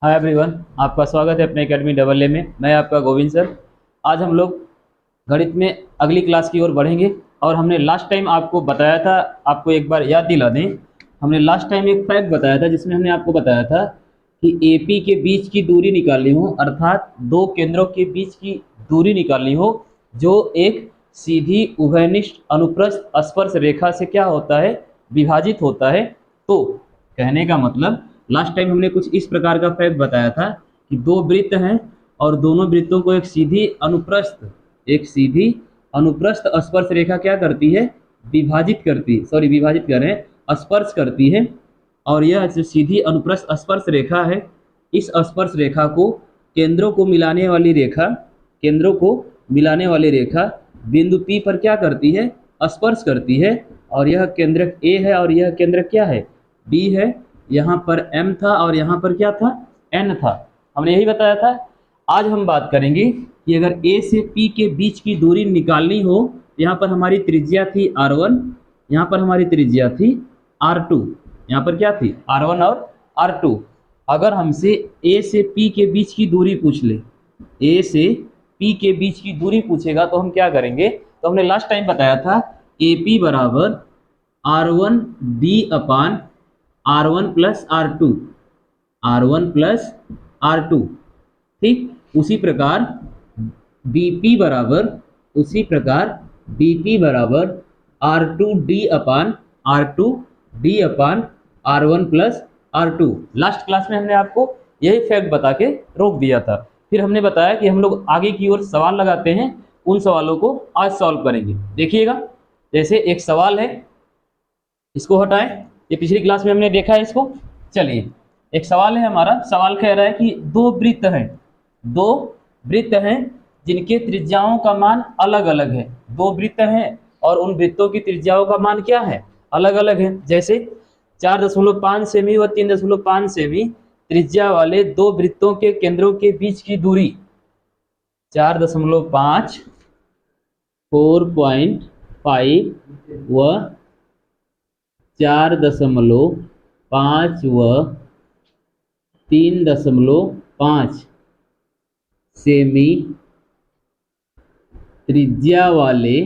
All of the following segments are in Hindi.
हाय एवरीवन, आपका स्वागत है अपने एकेडमी डबल ए में। मैं आपका गोविंद सर। आज हम लोग गणित में अगली क्लास की ओर बढ़ेंगे। और हमने लास्ट टाइम आपको बताया था, आपको एक बार याद दिला दें। हमने लास्ट टाइम एक फैक्ट बताया था जिसमें हमने आपको बताया था कि एपी के बीच की दूरी निकालनी हो, अर्थात दो केंद्रों के बीच की दूरी निकालनी हो जो एक सीधी उभयनिष्ठ अनुप्रस्थ स्पर्श रेखा से क्या होता है, विभाजित होता है। तो कहने का मतलब, लास्ट टाइम हमने कुछ इस प्रकार का फैक्ट बताया था कि दो वृत्त हैं और दोनों वृत्तों को एक सीधी अनुप्रस्थ स्पर्श रेखा क्या करती है, विभाजित करती है, सॉरी विभाजित कर रहे हैं, स्पर्श करती है। और यह जो सीधी अनुप्रस्थ स्पर्श रेखा है, इस स्पर्श रेखा को केंद्रों को मिलाने वाली रेखा बिंदु P पर क्या करती है, स्पर्श करती है। और यह केंद्रक A है और यह केंद्रक क्या है, B है। यहाँ पर M था और यहाँ पर क्या था, N था। हमने यही बताया था। आज हम बात करेंगे कि अगर A से P के बीच की दूरी निकालनी हो, यहाँ पर हमारी त्रिज्या थी R1, यहाँ पर हमारी त्रिज्या थी R2, यहाँ पर क्या थी R1 और R2। अगर हमसे A से P के बीच की दूरी पूछ ले, A से P के बीच की दूरी पूछेगा तो हम क्या करेंगे। तो हमने लास्ट टाइम बताया था AP बराबर R1D/R1 + R2, R1 + R2। ठीक उसी प्रकार R2 लास्ट क्लास में हमने आपको यही फैक्ट बता के रोक दिया था। फिर हमने बताया कि हम लोग आगे की ओर सवाल लगाते हैं, उन सवालों को आज सॉल्व करेंगे। देखिएगा, जैसे एक सवाल है, इसको हटाएं, ये पिछली क्लास में हमने देखा है इसको। चलिए, एक सवाल है हमारा। सवाल कह रहा है कि दो वृत्त हैं जिनके त्रिज्याओं का मान अलग अलग है। दो वृत्त हैं और उन वृत्तों की त्रिज्याओं का मान क्या है, अलग अलग है। जैसे 4.5 सेमी व 3.5 सेमी त्रिज्या वाले दो वृत्तों के केंद्रों के बीच की दूरी 4.5, 4.5 व 4.5 व 3.5 सेमी त्रिज्या वाले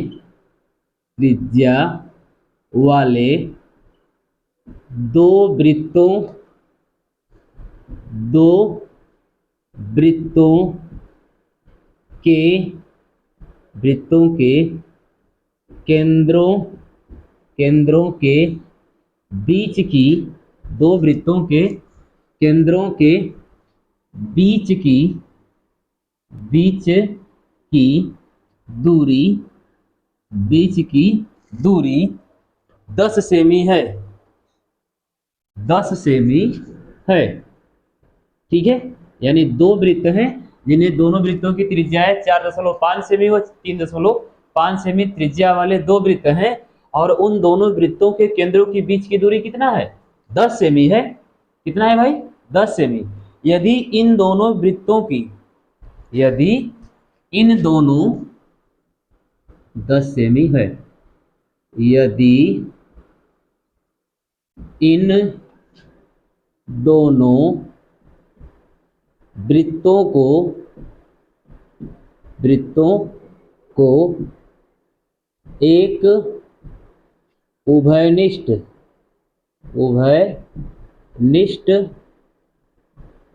दो वृत्तों के केंद्रों के बीच की दो वृत्तों के केंद्रों के बीच की दूरी 10 सेमी है। 10 सेमी है, ठीक है। यानी दो वृत्त हैं जिन्हें दोनों वृत्तों की त्रिज्याएं 4.5 सेमी व 3.5 सेमी त्रिज्या वाले दो वृत्त हैं। और उन दोनों वृत्तों के केंद्रों के बीच की दूरी कितना है, 10 सेमी है। कितना है भाई, 10 सेमी। यदि इन दोनों वृत्तों की यदि इन दोनों 10 सेमी है, यदि इन दोनों वृत्तों को एक उभयनिष्ठ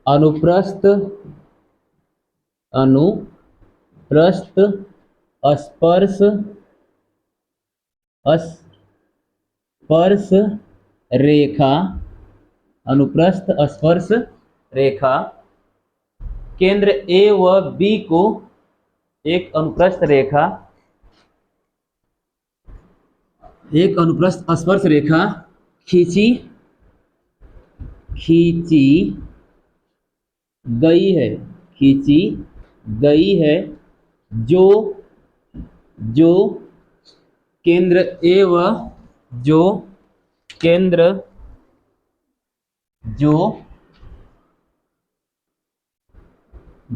अनुप्रस्थ स्पर्श रेखा अनुप्रस्थ स्पर्श रेखा केंद्र A व B को एक अनुप्रस्थ स्पर्श रेखा खींची गई है जो केंद्र A व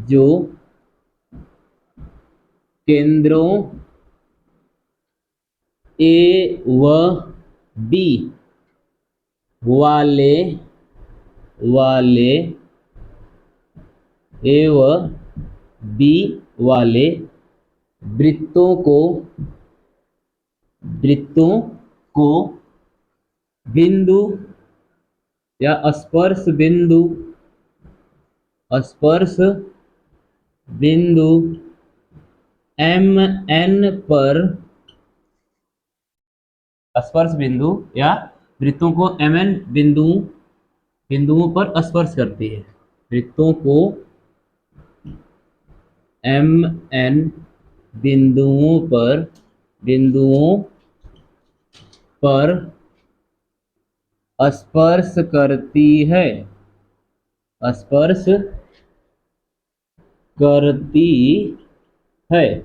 जो केंद्रों A व B वाले ए व बी वाले वृत्तों को बिंदु या स्पर्श बिंदु एम एन पर स्पर्श बिंदु या वृत्तों को एम एन बिंदुओं पर स्पर्श करती है। वृत्तों को एम एन बिंदुओं पर स्पर्श करती है। स्पर्श करती है,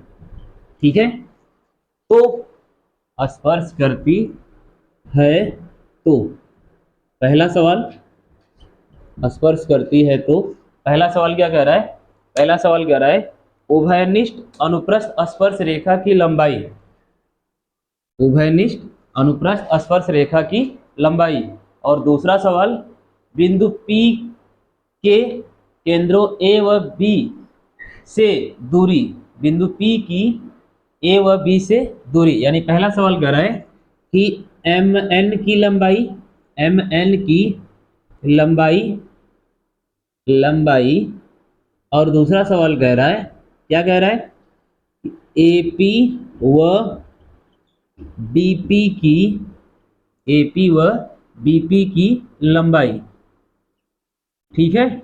ठीक है। तो स्पर्श करती है तो पहला सवाल, स्पर्श करती है तो पहला सवाल क्या कह रहा है? पहला सवाल कह रहा है उभयनिष्ठ अनुप्रस्थ स्पर्श रेखा की लंबाई, उभयनिष्ठ अनुप्रस्थ स्पर्श रेखा की लंबाई। और दूसरा सवाल बिंदु P के केंद्रों A व B से दूरी, बिंदु P की A व B से दूरी। यानी पहला सवाल कह रहा है कि MN की लंबाई और दूसरा सवाल कह रहा है, क्या कह रहा है? AP व BP की लंबाई, ठीक है।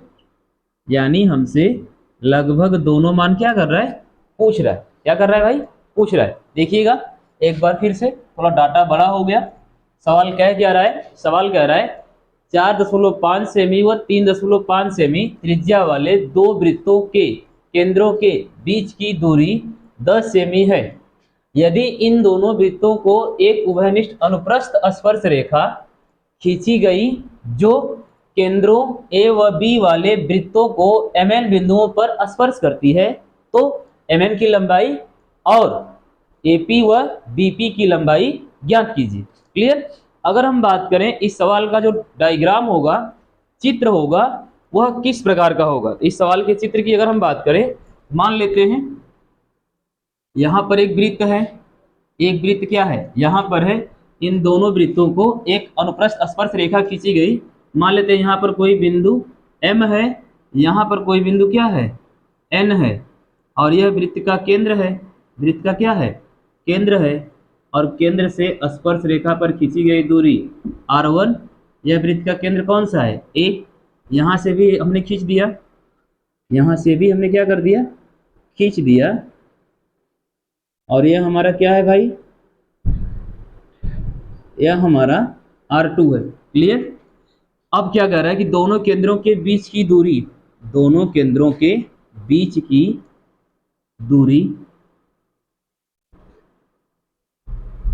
यानी हमसे लगभग दोनों मान क्या कर रहा है? पूछ रहा है। क्या कर रहा है भाई? पूछ रहा है। देखिएगा एक बार फिर से, थोड़ा डाटा बड़ा हो गया। सवाल क्या रहा है? सवाल कह रहा है 4.5 सेमी व 3.5 सेमी त्रिज्या वाले दो वृत्तों के केंद्रों के बीच की दूरी 10 सेमी है। यदि इन दोनों वृत्तों को एक उभयनिष्ठ अनुप्रस्थ स्पर्श रेखा खींची गई जो केंद्रों A व B वाले वृत्तों को MN बिंदुओं पर स्पर्श करती है, तो MN की लंबाई और AP व BP की लंबाई ज्ञात कीजिए। क्लियर? अगर हम बात करें इस सवाल का जो डायग्राम होगा, चित्र होगा, वह किस प्रकार का होगा? इस सवाल के चित्र की अगर हम बात करें, मान लेते हैं यहां पर एक वृत्त है। एक वृत्त क्या है? यहां पर है। इन दोनों वृत्तों को एक अनुप्रस्थ स्पर्श रेखा खींची गई। मान लेते हैं यहाँ पर कोई बिंदु M है, यहाँ पर कोई बिंदु क्या है? N है, और यह वृत्त का केंद्र है। वृत्त का क्या है? केंद्र है। और केंद्र से स्पर्श रेखा पर खींची गई दूरी R1। यह वृत्त का केंद्र कौन सा है? A। यहाँ से भी हमने खींच दिया, यहाँ से भी हमने क्या कर दिया? खींच दिया। और यह हमारा क्या है भाई? यह हमारा R2 है। क्लियर? अब क्या कह रहा है कि दोनों केंद्रों के बीच की दूरी, दोनों केंद्रों के बीच की दूरी,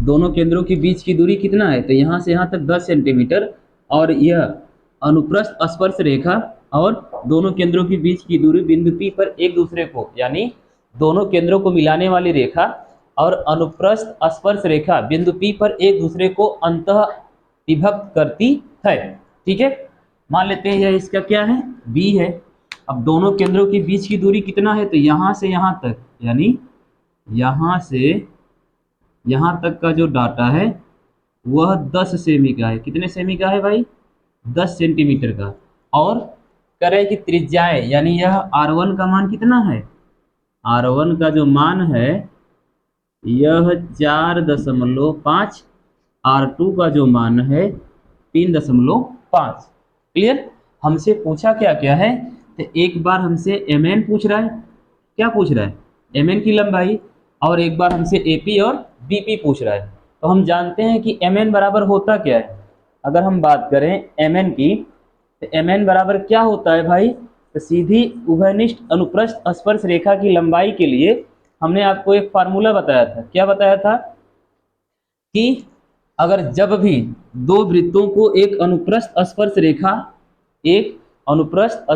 दोनों केंद्रों के बीच की दूरी कितना है? तो यहां से यहां तक 10 सेंटीमीटर। और यह अनुप्रस्थ स्पर्श रेखा और दोनों केंद्रों के बीच की दूरी बिंदु P पर एक दूसरे को, यानी दोनों केंद्रों को मिलाने वाली रेखा और अनुप्रस्थ स्पर्श रेखा बिंदु P पर एक दूसरे को अंतः विभक्त करती है। ठीक है, मान लेते हैं यह इसका क्या है? B है। अब दोनों केंद्रों के बीच की दूरी कितना है? तो यहां से यहां तक, यानी यहां से यहां तक का जो डाटा है वह 10 सेमी का है। कितने सेमी का है भाई? 10 सेंटीमीटर का। और कह रहे हैं कि त्रिज्याएं, यानी यह R1 का मान कितना है? R1 का जो मान है यह 4.5, R2 का जो मान है 3.5। क्लियर? हमसे पूछा क्या क्या है? तो एक बार हमसे MN पूछ रहा है। क्या पूछ रहा है? MN की लंबाई। और एक बार हमसे AP और BP पूछ रहा है। तो हम जानते हैं कि MN बराबर होता क्या है। अगर हम बात करें MN की, तो MN बराबर क्या होता है भाई? तो सीधी उभयनिष्ठ अनुप्रस्थ स्पर्श रेखा की लंबाई के लिए हमने आपको एक फार्मूला बताया था। क्या बताया था? कि अगर जब भी दो वृत्तों को एक अनुप्रस्थ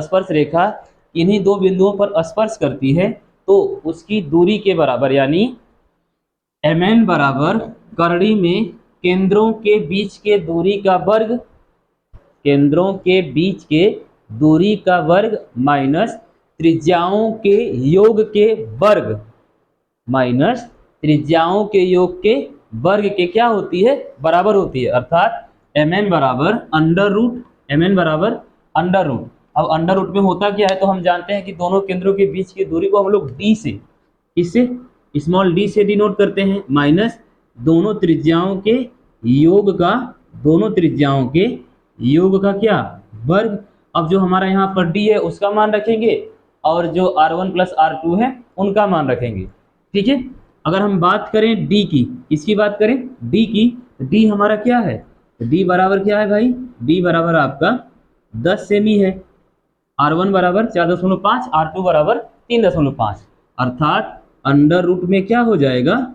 स्पर्श रेखा इन्हीं दो बिंदुओं पर स्पर्श करती है, तो उसकी दूरी के बराबर, यानी MN बराबर करड़ी में केंद्रों के बीच के दूरी का वर्ग, केंद्रों के बीच के दूरी का वर्ग माइनस त्रिज्याओं के योग के वर्ग माइनस त्रिज्याओं के योग के वर्ग के क्या होती है, बराबर होती है। अर्थात mn बराबर अंडर रूट, mn बराबर अंडर रूट। अब अंडर रूट में होता क्या है, तो हम जानते हैं कि दोनों केंद्रों के बीच की दूरी को हम लोग d से, इससे स्मॉल d से डिनोट करते हैं, माइनस दोनों त्रिज्याओं के योग का, दोनों त्रिज्याओं के योग का क्या, वर्ग। अब जो हमारा यहाँ पर d है उसका मान रखेंगे और जो r1 प्लस r2 है उनका मान रखेंगे। ठीक है। अगर हम बात करें d की, किसकी बात करें, d की, d हमारा क्या है, d बराबर क्या है भाई, d बराबर आपका 10 सेमी है, r1 बराबर 4.5, r2 बराबर 3.5, अर्थात अंडर रूट में क्या हो जाएगा,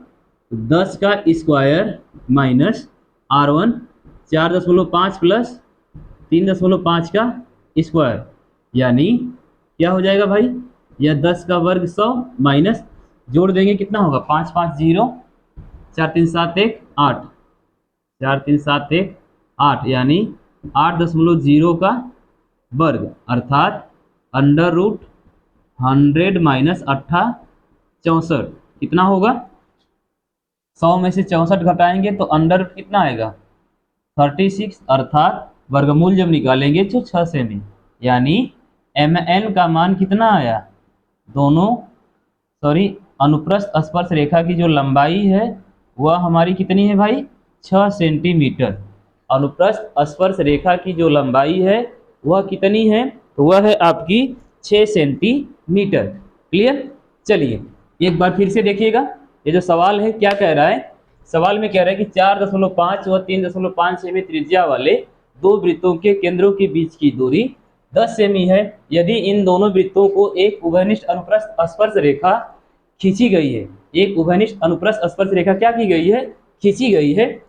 10 का स्क्वायर माइनस r1 4.5 प्लस 3.5 का स्क्वायर, यानी क्या हो जाएगा भाई, यह 10 का वर्ग 100 माइनस, जोड़ देंगे कितना होगा, 5 5 0, 4 3 7 1 8, 4 3 7 1 8, यानी 8.0 का वर्ग, अर्थात अंडर रूट 100 माइनस 8 64, कितना होगा, 100 में से 64 घटाएंगे तो अंडर रूट कितना आएगा, 36, अर्थात वर्गमूल जब निकालेंगे तो 6 सेमी, यानी mn का मान कितना आया, दोनों अनुप्रस्थ स्पर्श रेखा की जो लंबाई है वह हमारी कितनी है भाई, 6 सेंटीमीटर। अनुप्रस्थ स्पर्श रेखा की जो लंबाई है वह कितनी है, तो वह है आपकी 6 सेंटीमीटर। क्लियर। चलिए एक बार फिर से देखिएगा, ये जो सवाल है क्या कह रहा है, सवाल में कह रहा है कि 4.5 व 3.5 सेमी त्रिज्या वाले दो वृत्तों के केंद्रों के बीच की दूरी 10 सेमी है। यदि इन दोनों वृत्तों को एक उभयनिष्ठ अनुप्रस्थ स्पर्श रेखा खींची गई है, एक उभयनिष्ठ अनुप्रस्थ स्पर्श रेखा क्या की गई है, खींची गई है,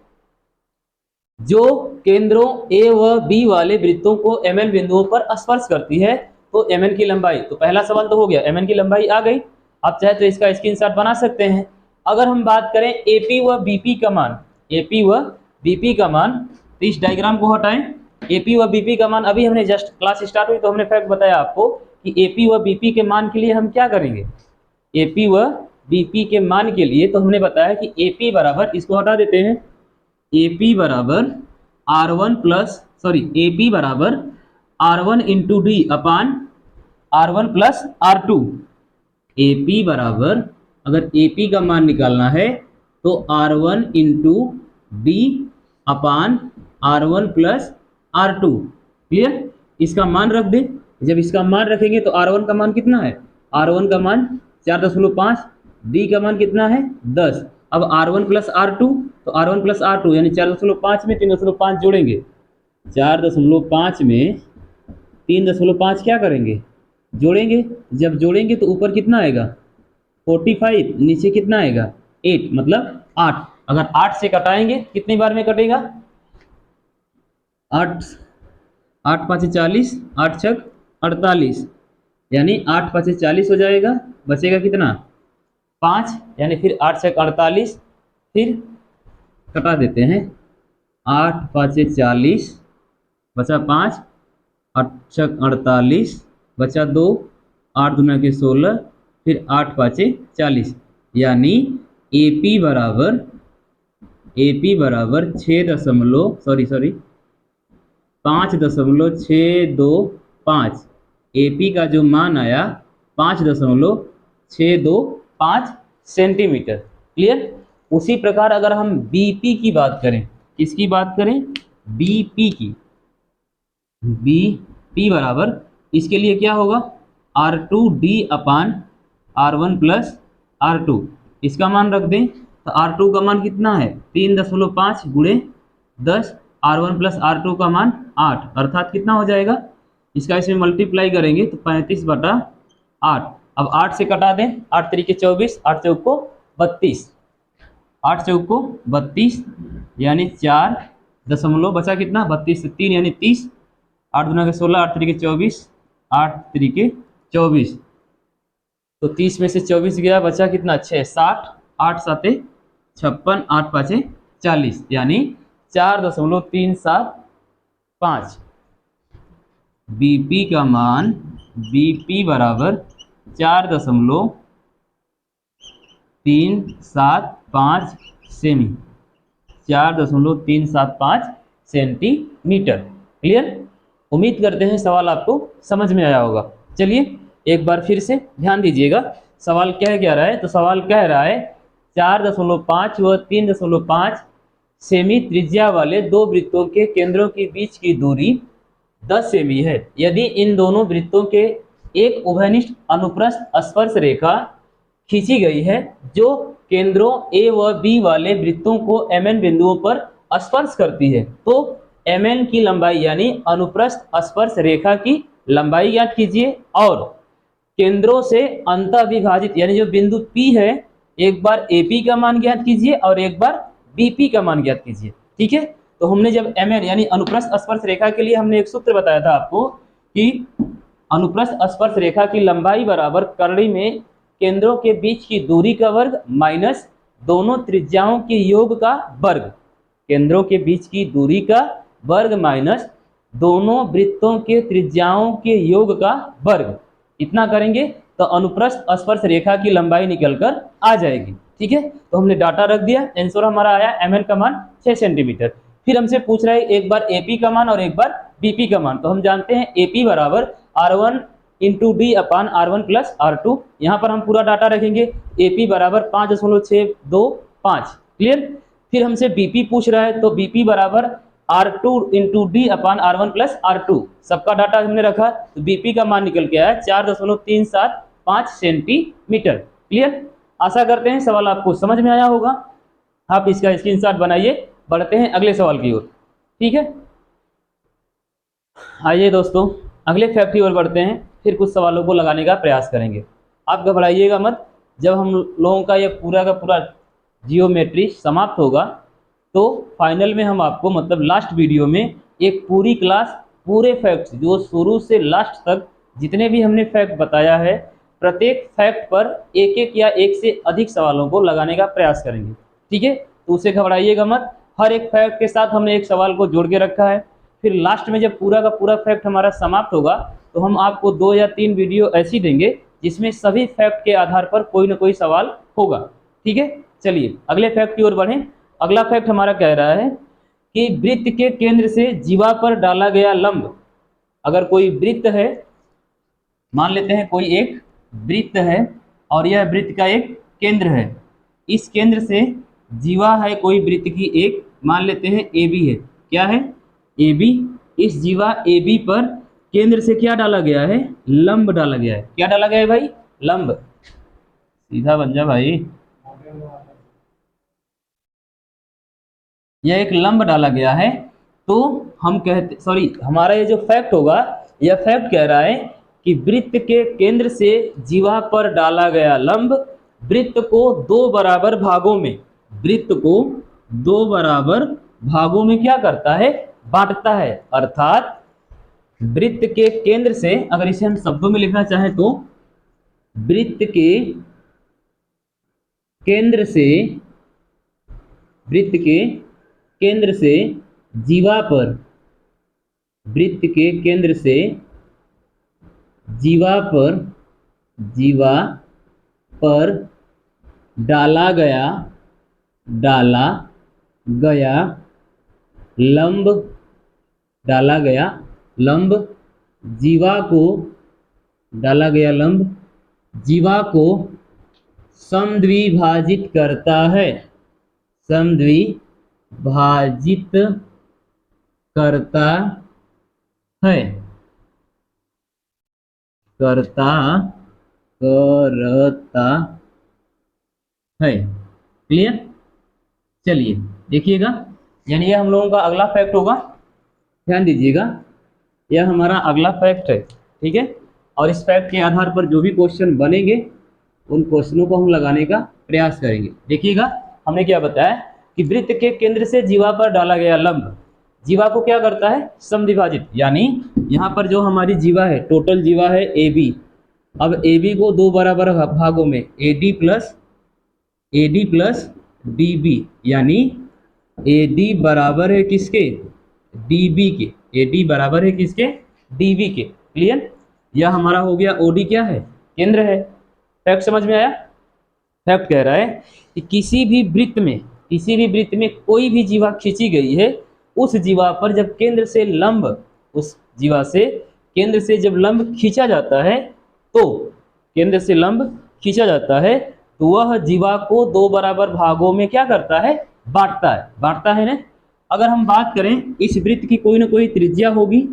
जो केंद्रों ए व बी वाले वृत्तों को mn बिंदुओं पर स्पर्श करती है, तो mn की लंबाई, तो पहला सवाल तो हो गया, mn की लंबाई आ गई। आप चाहे तो इसका स्क्रीनशॉट बना सकते हैं। अगर हम बात करें AP व BP का मान, AP व BP का मान, तो इस डायग्राम को हटाएं। AP व BP का मान, अभी हमने जस्ट क्लास स्टार्ट हुई तो हमने फैक्ट बताया आपको कि AP व BP के मान के लिए हम क्या करेंगे, AP व BP के मान के लिए तो हमने बताया कि AP बराबर, इसको हटा देते हैं, AP बराबर AP बराबर R1 इंटू डी अपान R1 प्लस R2। AP बराबर, अगर AP का मान निकालना है तो R1 इंटू डी अपान R1 प्लस R2। क्लियर। इसका मान रख दे, जब इसका मान रखेंगे तो R1 का मान कितना है, R1 का मान 4.5, डी का मान कितना है 10। अब R1 प्लस R2, तो R1 प्लस R2 यानी 4.5 में 3.5 जोड़ेंगे, 4.5 में 3.5 क्या करेंगे, जोड़ेंगे। जब जोड़ेंगे तो ऊपर कितना आएगा 45, नीचे कितना आएगा 8, मतलब 8। अगर 8 से कटाएंगे कितनी बार में कटेगा, 8 8 5 40, 8 6 48, यानी 8 5 40 हो जाएगा, बचेगा कितना 5, यानी फिर 8 6 48, फिर कटा देते हैं, 8 5 40 बचा 5, 8 6 48 बचा 2, 8 दूना के 16, फिर 8 5 40, यानी AP बराबर 5.625। AP का जो मान आया 5.625 सेंटीमीटर। क्लियर। उसी प्रकार अगर हम BP की बात करें, किसकी बात करें, BP की, BP बराबर, इसके लिए क्या होगा, R2D अपान R1 प्लस R2, इसका मान रख दें तो R2 का मान कितना है 3.5 गुणे 10, R1 प्लस R2 का मान 8, अर्थात कितना हो जाएगा, इसका इसमें मल्टीप्लाई करेंगे तो 35/8। अब 8 से कटा दें, 8 तरीके 24, 8 चौक को 32, 8 चौक को 32, यानी 4 दशमलव बचा कितना 32 से 3 यानी 30, 8 दूना के 16, 8 तरीके 24, 8 तरीके 24, तो 30 में से 24 गया, बचा कितना 6, 60, 8 7 56, 8 5 40, यानी 4.375। BP का मान BP बराबर 4.375 सेमी, 4.375 सेंटीमीटर। क्लियर? उम्मीद करते हैं सवाल आपको समझ में आया होगा। चलिए एक बार फिर से ध्यान दीजिएगा, सवाल क्या रहा है। तो सवाल कह रहा है 4.5 व 3.5 सेमी त्रिज्या वाले दो वृत्तों के केंद्रों के बीच की दूरी 10 सेमी है। यदि इन दोनों वृत्तों के एक उभयनिष्ठ अनुप्रस्थ स्पर्श रेखा खींची गई है जो केंद्रों ए व बी वाले वृत्तों को MN बिंदुओं पर स्पर्श करती है, तो MN की लंबाई यानी अनुप्रस्थ स्पर्श रेखा की लंबाई ज्ञात कीजिए और केंद्रों से अंतः विभाजित यानी जो बिंदु P है, एक बार AP का मान ज्ञात कीजिए और एक बार BP का मान ज्ञात कीजिए। ठीक है, तो हमने जब MN यानी अनुप्रस्थ स्पर्श रेखा के लिए हमने एक सूत्र बताया था आपको कि अनुप्रस्थ स्पर्श रेखा की लंबाई बराबर करड़ी में केंद्रों के बीच की दूरी का वर्ग माइनस दोनों त्रिज्याओं के योग का वर्ग, केंद्रों के बीच की दूरी का वर्ग माइनस दोनों वृत्तों के त्रिज्याओं के योग का वर्ग। इतना करेंगे तो अनुप्रस्थ स्पर्श रेखा की लंबाई निकलकर आ जाएगी। ठीक है, तो हमने डाटा रख दिया, आंसर हमारा आया MN का मान 6 सेंटीमीटर। फिर हमसे पूछ रहा है एक बार AP का मान और एक बार BP का मान। तो हम जानते हैं AP बराबर R1 इंटू D अपान R1 प्लस R2। यहाँ पर हम पूरा डाटा रखेंगे, AP बराबर 5.625। क्लियर? फिर हमसे BP पूछ रहा है, तो BP बराबर R2 इंटू D अपान R1 प्लस R2। सबका डाटा हमने रखा, तो BP का मान निकल के आया 4.375 सेंटीमीटर। क्लियर? आशा करते हैं सवाल आपको समझ में आया होगा। आप इसका स्क्रीनशॉट बनाइए, बढ़ते हैं अगले सवाल की ओर। ठीक है, आइए दोस्तों अगले फैक्ट की ओर बढ़ते हैं, फिर कुछ सवालों को लगाने का प्रयास करेंगे। आप घबराइएगा मत, जब हम लोगों का यह पूरा का पूरा जियोमेट्री समाप्त होगा तो फाइनल में हम आपको मतलब लास्ट वीडियो में एक पूरी क्लास पूरे फैक्ट्स जो शुरू से लास्ट तक जितने भी हमने फैक्ट बताया है, प्रत्येक फैक्ट पर एक एक या एक से अधिक सवालों को लगाने का प्रयास करेंगे। ठीक है, तो उसे घबराइएगा मत, हर एक फैक्ट के साथ हमने एक सवाल को जोड़ के रखा है। फिर लास्ट में जब पूरा का पूरा फैक्ट हमारा समाप्त होगा तो हम आपको 2 या 3 वीडियो ऐसी देंगे जिसमें सभी फैक्ट के आधार पर कोई ना कोई सवाल होगा। ठीक है, चलिए अगले फैक्ट की ओर बढ़ें। अगला फैक्ट हमारा कह रहा है कि वृत्त के केंद्र से जीवा पर डाला गया लंब, अगर कोई वृत्त है, मान लेते हैं कोई एक वृत्त है और यह वृत्त का एक केंद्र है, इस केंद्र से जीवा है कोई वृत्त की एक, मान लेते हैं AB है, क्या है AB, इस जीवा AB पर केंद्र से क्या डाला गया है, लंब डाला गया है। क्या डाला गया है भाई, लंब। सीधा बन जा भाई, यह एक लंब डाला गया है। तो हम कहते सॉरी हमारा ये जो फैक्ट होगा, यह फैक्ट कह रहा है कि वृत्त के केंद्र से जीवा पर डाला गया लंब वृत्त को 2 बराबर भागों में, वृत्त को 2 बराबर भागों में क्या करता है, बांटता है। अर्थात वृत्त के केंद्र से, अगर इसे हम शब्दों में लिखना चाहें तो वृत्त के केंद्र से, वृत्त के केंद्र से जीवा पर, वृत्त के केंद्र से जीवा पर डाला गया लंब, डाला गया लंब जीवा को, डाला गया लंब जीवा को समद्विभाजित करता है, समद्विभाजित करता है, करता है। क्लियर? चलिए देखिएगा, यानी यह हम लोगों का अगला फैक्ट होगा, ध्यान दीजिएगा, यह हमारा अगला फैक्ट है। ठीक है, और इस फैक्ट के आधार पर जो भी क्वेश्चन बनेंगे उन क्वेश्चनों को हम लगाने का प्रयास करेंगे। देखिएगा हमने क्या बताया कि वृत्त के केंद्र से जीवा पर डाला गया लंब जीवा को क्या करता है, समद्विभाजित, यानी यहाँ पर जो हमारी जीवा है, टोटल जीवा है AB, अब AB को 2 बराबर भागों में AD प्लस DB, यानी AD बराबर है किसके, DB के, AD बराबर है किसके, DB के। क्लियर? यह हमारा हो गया ओडी क्या है, केंद्र है। फैक्ट समझ में आया। फैक्ट कह रहा है कि किसी भी वृत्त में कोई भी जीवा खींची गई है, उस जीवा पर जब केंद्र से लंब, उस जीवा से केंद्र से जब लंब खींचा जाता है, तो केंद्र से लंब खींचा जाता है तो वह जीवा को दो बराबर भागों में क्या करता है, बांटता है ना। अगर हम बात करें, इस वृत्त की कोई ना कोई त्रिज्या होगी,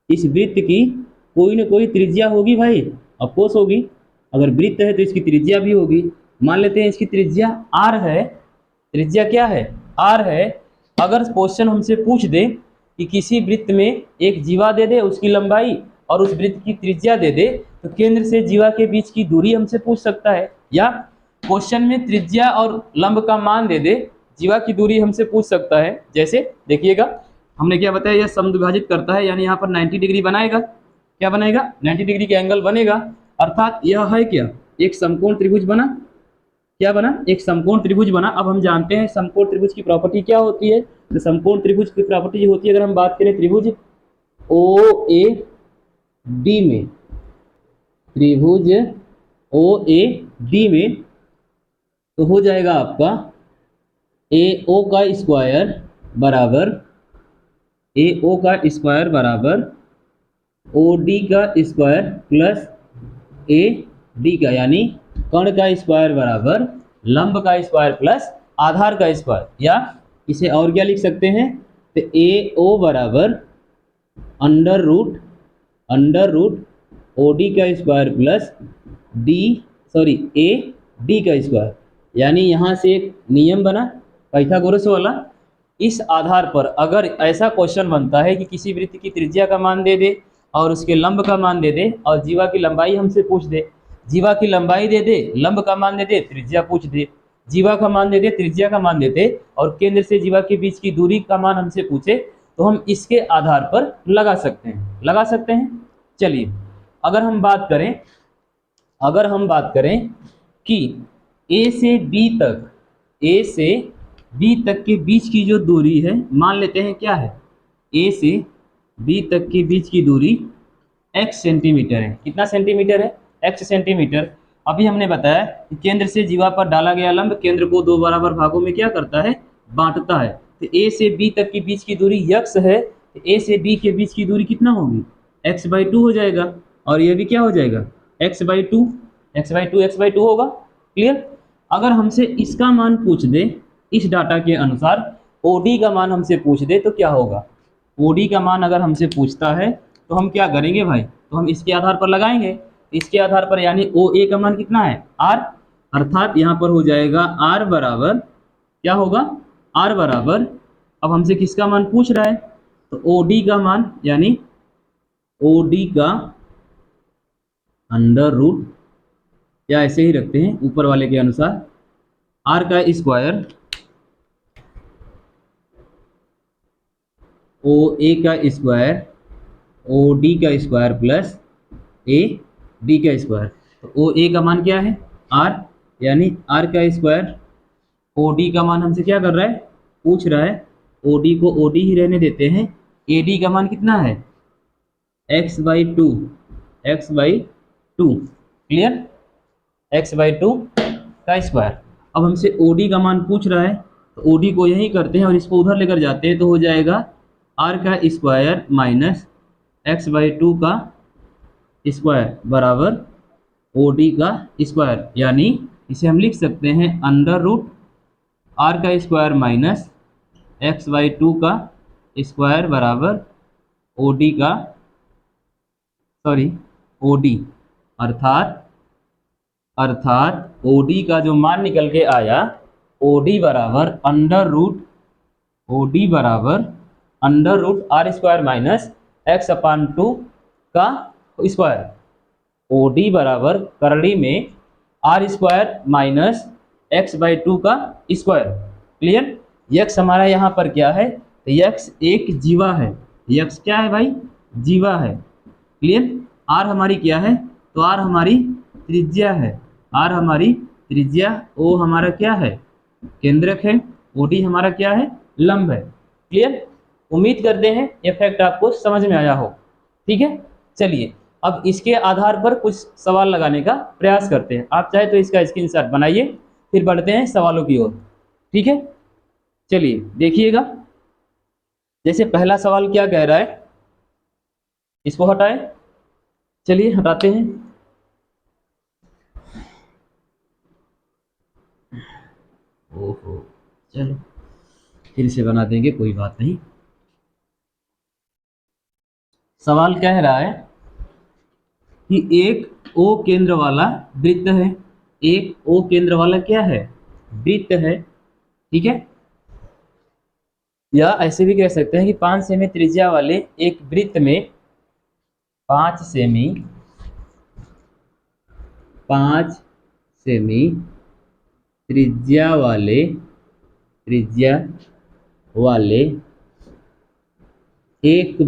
इस वृत्त की कोई ना कोई त्रिज्या होगी भाई, ऑफकोर्स होगी। अगर वृत्त है तो इसकी त्रिज्या भी होगी। मान लेते हैं इसकी त्रिज्या आर है, त्रिज्या क्या है, आर है। अगर क्वेश्चन हमसे पूछ दे कि किसी वृत्त में एक जीवा दे दे, उसकी लंबाई और उस वृत्त की त्रिज्या दे दे, तो केंद्र से जीवा के बीच की दूरी हमसे पूछ सकता है। या क्वेश्चन में त्रिज्या और लंब का मान दे दे, जीवा की दूरी हमसे पूछ सकता है। जैसे देखिएगा, हमने क्या बताया, यह समद्विभाजित करता है, यानी यहाँ पर 90 डिग्री बनाएगा। क्या बनेगा, 90 डिग्री के एंगल बनेगा। अर्थात यह है क्या, एक समकोण त्रिभुज बना। क्या बना, एक समकोण त्रिभुज बना। अब हम जानते हैं समकोण त्रिभुज की प्रॉपर्टी क्या होती है। तो समकोण त्रिभुज की प्रॉपर्टी होती है, अगर हम बात करें त्रिभुज ओ ए डी में, त्रिभुज ओ ए डी में, तो हो जाएगा आपका ए ओ का स्क्वायर बराबर, ए ओ का स्क्वायर बराबर ओ डी का स्क्वायर प्लस ए डी का, यानी कर्ण का स्क्वायर बराबर लंब का स्क्वायर प्लस आधार का स्क्वायर। या इसे और क्या लिख सकते हैं, तो ए ओ बराबर अंडर रूट ओ डी का स्क्वायर प्लस ए डी का स्क्वायर। यानी यहाँ से एक नियम बना पाइथागोरस वाला। इस आधार पर अगर ऐसा क्वेश्चन बनता है कि किसी वृत्त की त्रिज्या का मान दे दे और उसके लंब का मान दे दे और जीवा की लंबाई हमसे पूछ दे, जीवा की लंबाई दे दे, लंब का मान दे दे, त्रिज्या पूछ दे, जीवा का मान दे दे, त्रिज्या का मान देते और केंद्र से जीवा के बीच की दूरी का मान हमसे पूछे, तो हम इसके आधार पर लगा सकते हैं। चलिए, अगर हम बात करें कि ए से बी तक के बीच की जो दूरी है, मान लेते हैं क्या है, ए से बी तक के बीच की दूरी x सेंटीमीटर है। कितना सेंटीमीटर है, x सेंटीमीटर। अभी हमने बताया कि केंद्र से जीवा पर डाला गया लंब केंद्र को दो बराबर भागों में क्या करता है, बांटता है। तो a से b तक के बीच की दूरी x है, तो a से b के बीच की दूरी कितना होगी, x/2 हो जाएगा। और ये भी क्या हो जाएगा, x/2 होगा। क्लियर। अगर हमसे इसका मान पूछ दे, इस डाटा के अनुसार OD का मान हमसे पूछ दे, तो क्या होगा, OD का मान अगर हमसे पूछता है तो हम क्या करेंगे भाई, तो हम इसके आधार पर लगाएंगे। इसके आधार पर यानी OA का मान कितना है, R। अर्थात यहाँ पर हो जाएगा R बराबर, क्या होगा, R बराबर, अब हमसे किसका मान पूछ रहा है, तो OD का मान, यानी OD का अंडर रूट, या ऐसे ही रखते हैं ऊपर वाले के अनुसार, R का स्क्वायर OA का स्क्वायर OD का स्क्वायर प्लस AD का स्क्वायर। तो OA का मान क्या है, R, यानी R का स्क्वायर, OD का मान हमसे क्या कर रहा है, पूछ रहा है, OD को OD ही रहने देते हैं। AD का मान कितना है, x/2। क्लियर, x/2 का स्क्वायर। अब हमसे OD का मान पूछ रहा है, तो OD को यही करते हैं और इसको उधर लेकर जाते हैं, तो हो जाएगा R का स्क्वायर माइनस x/2 का स्क्वायर बराबर OD का स्क्वायर। यानी इसे हम लिख सकते हैं अंडर रूट R का स्क्वायर माइनस x/2 का स्क्वायर बराबर OD अर्थात OD का जो मान निकल के आया, OD बराबर under root R square minus x/2 का स्क्वायर। OD बराबर करड़ी में R स्क्वायर माइनस x/2 का स्क्वायर। क्लियर। x हमारा यहाँ पर क्या है, तो x एक जीवा है, x क्या है भाई, जीवा है। क्लियर। R हमारी क्या है, तो R हमारी त्रिज्या है, R हमारी त्रिज्या, O हमारा क्या है, केंद्रक है, OD हमारा क्या है, लंब है। क्लियर। उम्मीद करते हैं ये फैक्ट आपको समझ में आया हो। ठीक है। चलिए, अब इसके आधार पर कुछ सवाल लगाने का प्रयास करते हैं। आप चाहे तो इसका स्क्रीनशॉट बनाइए, फिर बढ़ते हैं सवालों की ओर। ठीक है, चलिए देखिएगा। जैसे पहला सवाल क्या कह रहा है, इसको हटाएं, चलिए हटाते हैं। ओहो, चलो फिर से बना देंगे, कोई बात नहीं। सवाल कह रहा है कि एक ओ केंद्र वाला वृत्त है। एक ओ केंद्र वाला क्या है, वृत्त है। ठीक है, या ऐसे भी कह सकते हैं कि 5 सेमी त्रिज्या वाले एक वृत्त में 5 सेमी 5 सेमी त्रिज्या वाले एक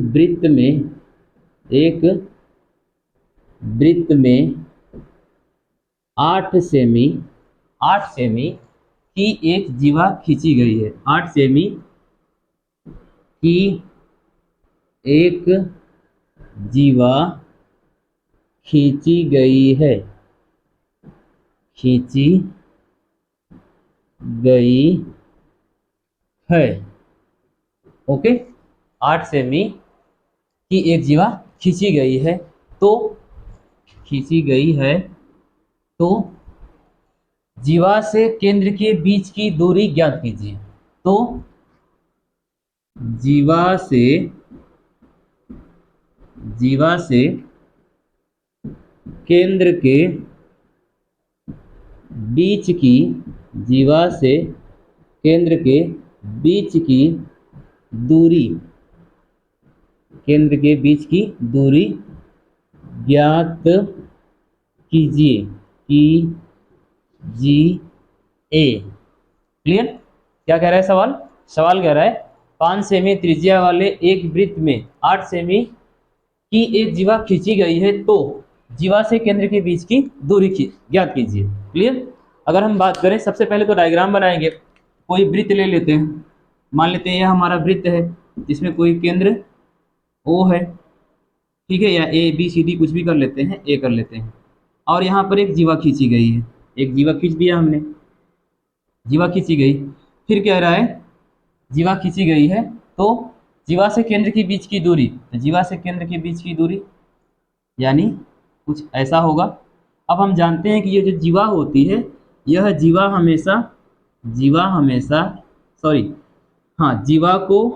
वृत्त में 8 सेमी की एक जीवा खींची गई है। 8 सेमी की एक जीवा खींची गई है, खींची गई है। ओके, 8 सेमी की एक जीवा खींची गई है, तो खींची गई है तो जीवा से केंद्र के बीच की दूरी ज्ञात कीजिए। तो जीवा से केंद्र के बीच की जीवा से केंद्र के बीच की दूरी, केंद्र के बीच की दूरी ज्ञात कीजिए, क्लियर। क्या कह रहा है सवाल, सवाल कह रहा है 5 सेमी त्रिज्या वाले एक वृत्त में 8 सेमी की एक जीवा खींची गई है, तो जीवा से केंद्र के बीच की दूरी ज्ञात कीजिए। क्लियर। अगर हम बात करें, सबसे पहले तो डायग्राम बनाएंगे। कोई वृत्त ले लेते हैं, मान लेते हैं यह हमारा वृत्त है जिसमें कोई केंद्र ओ है। ठीक है, या ए बी सी डी कुछ भी कर लेते हैं, ए कर लेते हैं। और यहाँ पर एक जीवा खींची गई है, एक जीवा खींच दिया हमने, जीवा खींची गई। फिर कह रहा है जीवा खींची गई है तो जीवा से केंद्र के बीच की दूरी, तो जीवा से केंद्र के बीच की दूरी यानी कुछ ऐसा होगा। अब हम जानते हैं कि ये जो जीवा होती है, यह जीवा जीवा को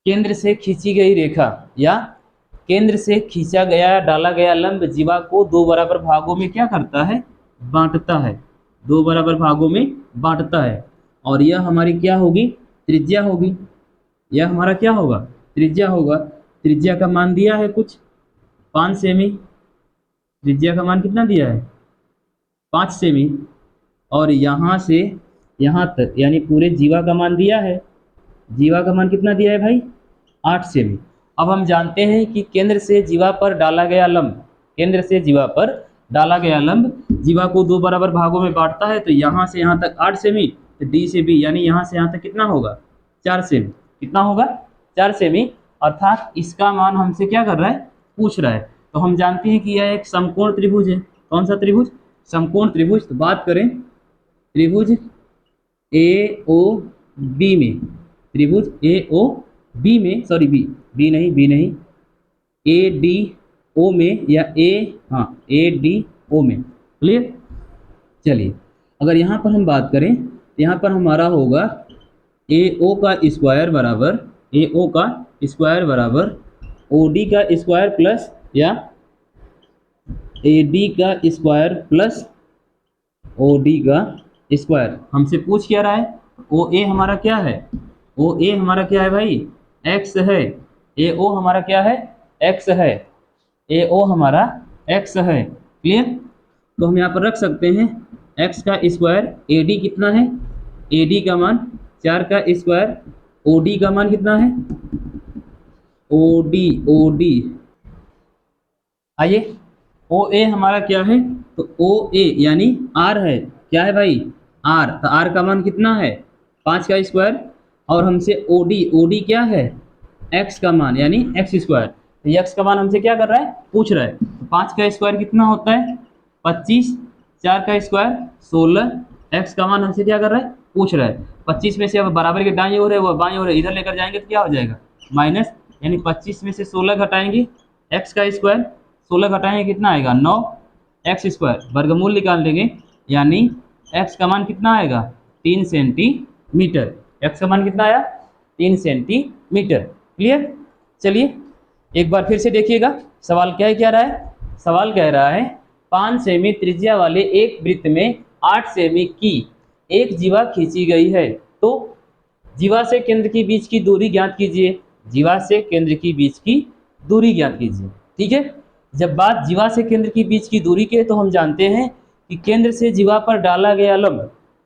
केंद्र से खींची गई रेखा या केंद्र से खींचा गया डाला गया लंब जीवा को 2 बराबर भागों में क्या करता है, बांटता है। 2 बराबर भागों में बांटता है, और यह हमारी क्या होगी, त्रिज्या होगी। यह हमारा क्या होगा, त्रिज्या होगा। त्रिज्या का मान दिया है कुछ 5 सेमी, त्रिज्या का मान कितना दिया है, 5 सेमी। और यहाँ से यहाँ तक यानी पूरे जीवा का मान दिया है, जीवा का मान कितना दिया है भाई, 8 सेमी। अब हम जानते हैं कि केंद्र से जीवा पर डाला गया लंब, केंद्र से जीवा पर डाला गया लंब जीवा को 2 बराबर भागों में बांटता है। तो यहाँ से यहाँ तक 8 सेमी, तो डी से बी यानी यहाँ से यहाँ तक कितना होगा, 4 सेमी। कितना होगा, 4 सेमी। अर्थात इसका मान हमसे क्या कर रहा है, पूछ रहा है। तो हम जानते हैं कि यह एक समकोण त्रिभुज है। कौन सा त्रिभुज, समकोण त्रिभुज। तो बात करें त्रिभुज ए ओ बी में, त्रिभुज ए ओ बी में, सॉरी बी नहीं, ए डी ओ में या ए डी ओ में। क्लियर। चलिए, अगर यहाँ पर हम बात करें, यहाँ पर हमारा होगा ए ओ का स्क्वायर बराबर ओ डी का स्क्वायर प्लस या ए डी का स्क्वायर प्लस ओ डी का स्क्वायर। हमसे पूछ क्या रहा है, ओ ए हमारा क्या है, ओ ए हमारा क्या है भाई, एक्स है। ए ओ हमारा क्या है, एक्स है। ए ओ हमारा एक्स है। क्लियर। तो हम यहाँ पर रख सकते हैं एक्स का स्क्वायर, ए डी कितना है, ए डी का मान 4 का स्क्वायर, ओ डी का मान कितना है, ओ डी आइए, ओ ए हमारा क्या है, तो ओ ए यानी आर है। क्या है भाई, आर। तो आर का मान कितना है, 5 का स्क्वायर। और हमसे ओ डी क्या है, एक्स का मान यानी एक्स स्क्वायर। तो x का मान हमसे क्या कर रहा है, पूछ रहा है। तो 5 का स्क्वायर कितना होता है 25, 4 का स्क्वायर 16, x का मान हमसे क्या कर रहा है, पूछ रहा है। 25 में से अब बराबर के दाईं ओर है, वो बाईं ओर है, इधर लेकर जाएंगे तो क्या हो जाएगा माइनस, यानी 25 में से 16 घटाएंगे x का स्क्वायर, 16 घटाएंगे कितना आएगा 9 एक्स स्क्वायर, वर्गमूल निकाल देंगे, यानी x का मान कितना आएगा 3 सेंटीमीटर। x का मान कितना आया 3 सेंटीमीटर। क्लियर। चलिए एक बार फिर से देखिएगा सवाल क्या है, क्या रहा है, सवाल कह रहा है 5 सेमी त्रिज्या वाले एक वृत्त में 8 सेमी की एक जीवा खींची गई है, तो जीवा से केंद्र के बीच की दूरी ज्ञात कीजिए। जीवा से केंद्र के बीच की दूरी ज्ञात कीजिए। ठीक है, जब बात जीवा से केंद्र के बीच की दूरी की है तो हम जानते हैं कि केंद्र से जीवा पर डाला गया लंब,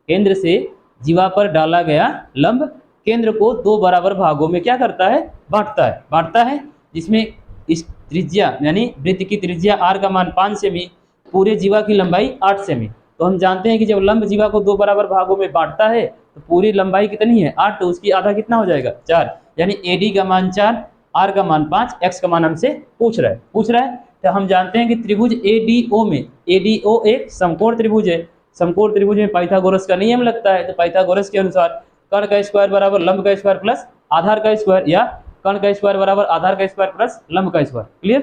केंद्र से जीवा पर डाला गया लंब केंद्र को 2 बराबर भागों में क्या करता है, बांटता है, जिसमें इस त्रिज्या यानी वृत्त की त्रिज्या r का मान 5 सेमी, पूरे जीवा की लंबाई 8 सेमी। तो हम जानते हैं कि जब लंब जीवा को 2 बराबर भागों में बांटता है तो पूरी लंबाई कितनी है 8, तो उसकी आधा कितना हो जाएगा 4, यानी AD का मान 4, r का मान 5, x का मान हमसे पूछ रहा है। तो हम जानते हैं कि त्रिभुज ADO में, ADO एक समकोण त्रिभुज है, समकोण त्रिभुज में पाइथागोरस का नियम लगता है। तो पाइथागोरस के अनुसार कर्ण का स्क्वायर बराबर लंब का स्क्वायर प्लस आधार का स्क्वायर, या कर्ण का स्क्वायर बराबर आधार का स्क्वायर प्लस लंब का स्क्वायर। क्लियर।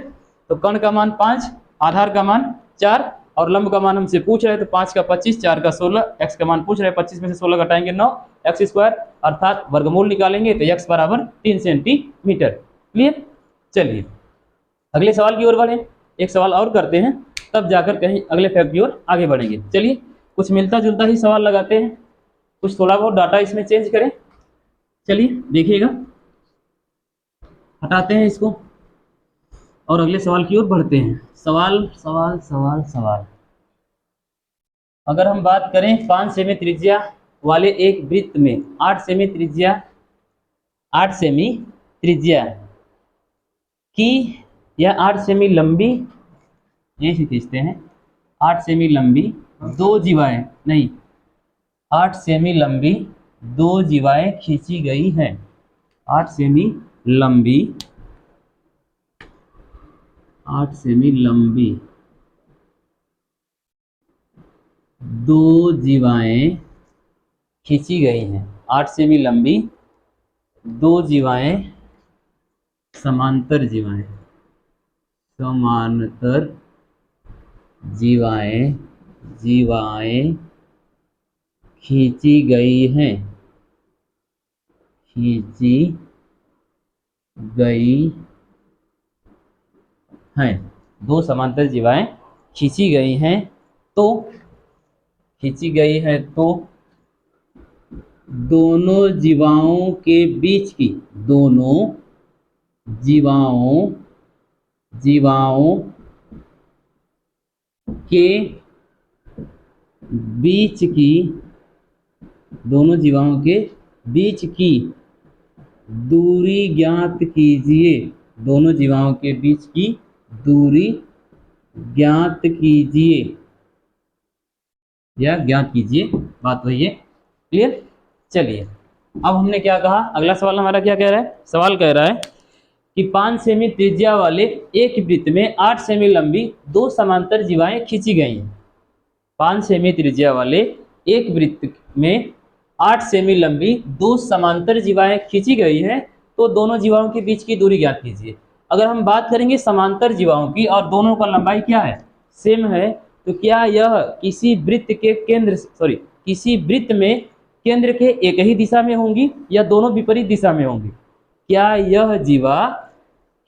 तो कर्ण का मान 5, आधार का मान 4 और लंब का मान हमसे पूछ रहे हैं, तो 5 का 25, 4 का 16, x का मान पूछ रहे हैं, 25 में से 16 घटाएंगे 9 एक्स स्क्वायर, अर्थात वर्गमूल निकालेंगे तो x बराबर 3 सेंटीमीटर। क्लियर। चलिए अगले सवाल की ओर बढ़ें, एक सवाल और करते हैं, तब जाकर कहीं अगले फैक्ट की ओर आगे बढ़ेंगे। चलिए कुछ मिलता जुलता ही सवाल लगाते हैं, कुछ थोड़ा बहुत डाटा इसमें चेंज करें। चलिए देखिएगा, हटाते हैं इसको और अगले सवाल की ओर बढ़ते हैं। सवाल अगर हम बात करें 5 सेमी त्रिज्या वाले एक वृत्त में 8 सेमी त्रिज्या की या 8 सेमी लंबी, ये खींचते हैं 8 सेमी लंबी 2 जीवाएं, नहीं 8 सेमी लंबी 2 जीवाएं खींची गई हैं। 8 सेमी लंबी 2 जीवाएं खींची गई हैं। 8 सेमी लंबी 2 जीवाएं समांतर जीवाएं खींची गई हैं, दो समांतर जीवाएं खींची गई हैं, तो दोनों जीवाओं के बीच की दूरी ज्ञात कीजिए। दोनों जीवाओं के बीच की दूरी ज्ञात कीजिए, बात वही है। क्लियर। चलिए अब हमने क्या कहा, अगला सवाल हमारा क्या कह रहा है, सवाल कह रहा है कि 5 सेमी त्रिज्या वाले एक वृत्त में 8 सेमी लंबी 2 समांतर जीवाएं खींची गई हैं। 5 सेमी त्रिज्या वाले एक वृत्त में 8 सेमी लंबी 2 समांतर जीवाएं खींची गई हैं, तो दोनों जीवाओं के बीच की दूरी ज्ञात कीजिए। अगर हम बात करेंगे समांतर जीवाओं की और दोनों का लंबाई क्या है, सेम है, तो क्या यह किसी वृत्त में केंद्र के एक ही दिशा में होंगी या दोनों विपरीत दिशा में होंगी? क्या यह जीवा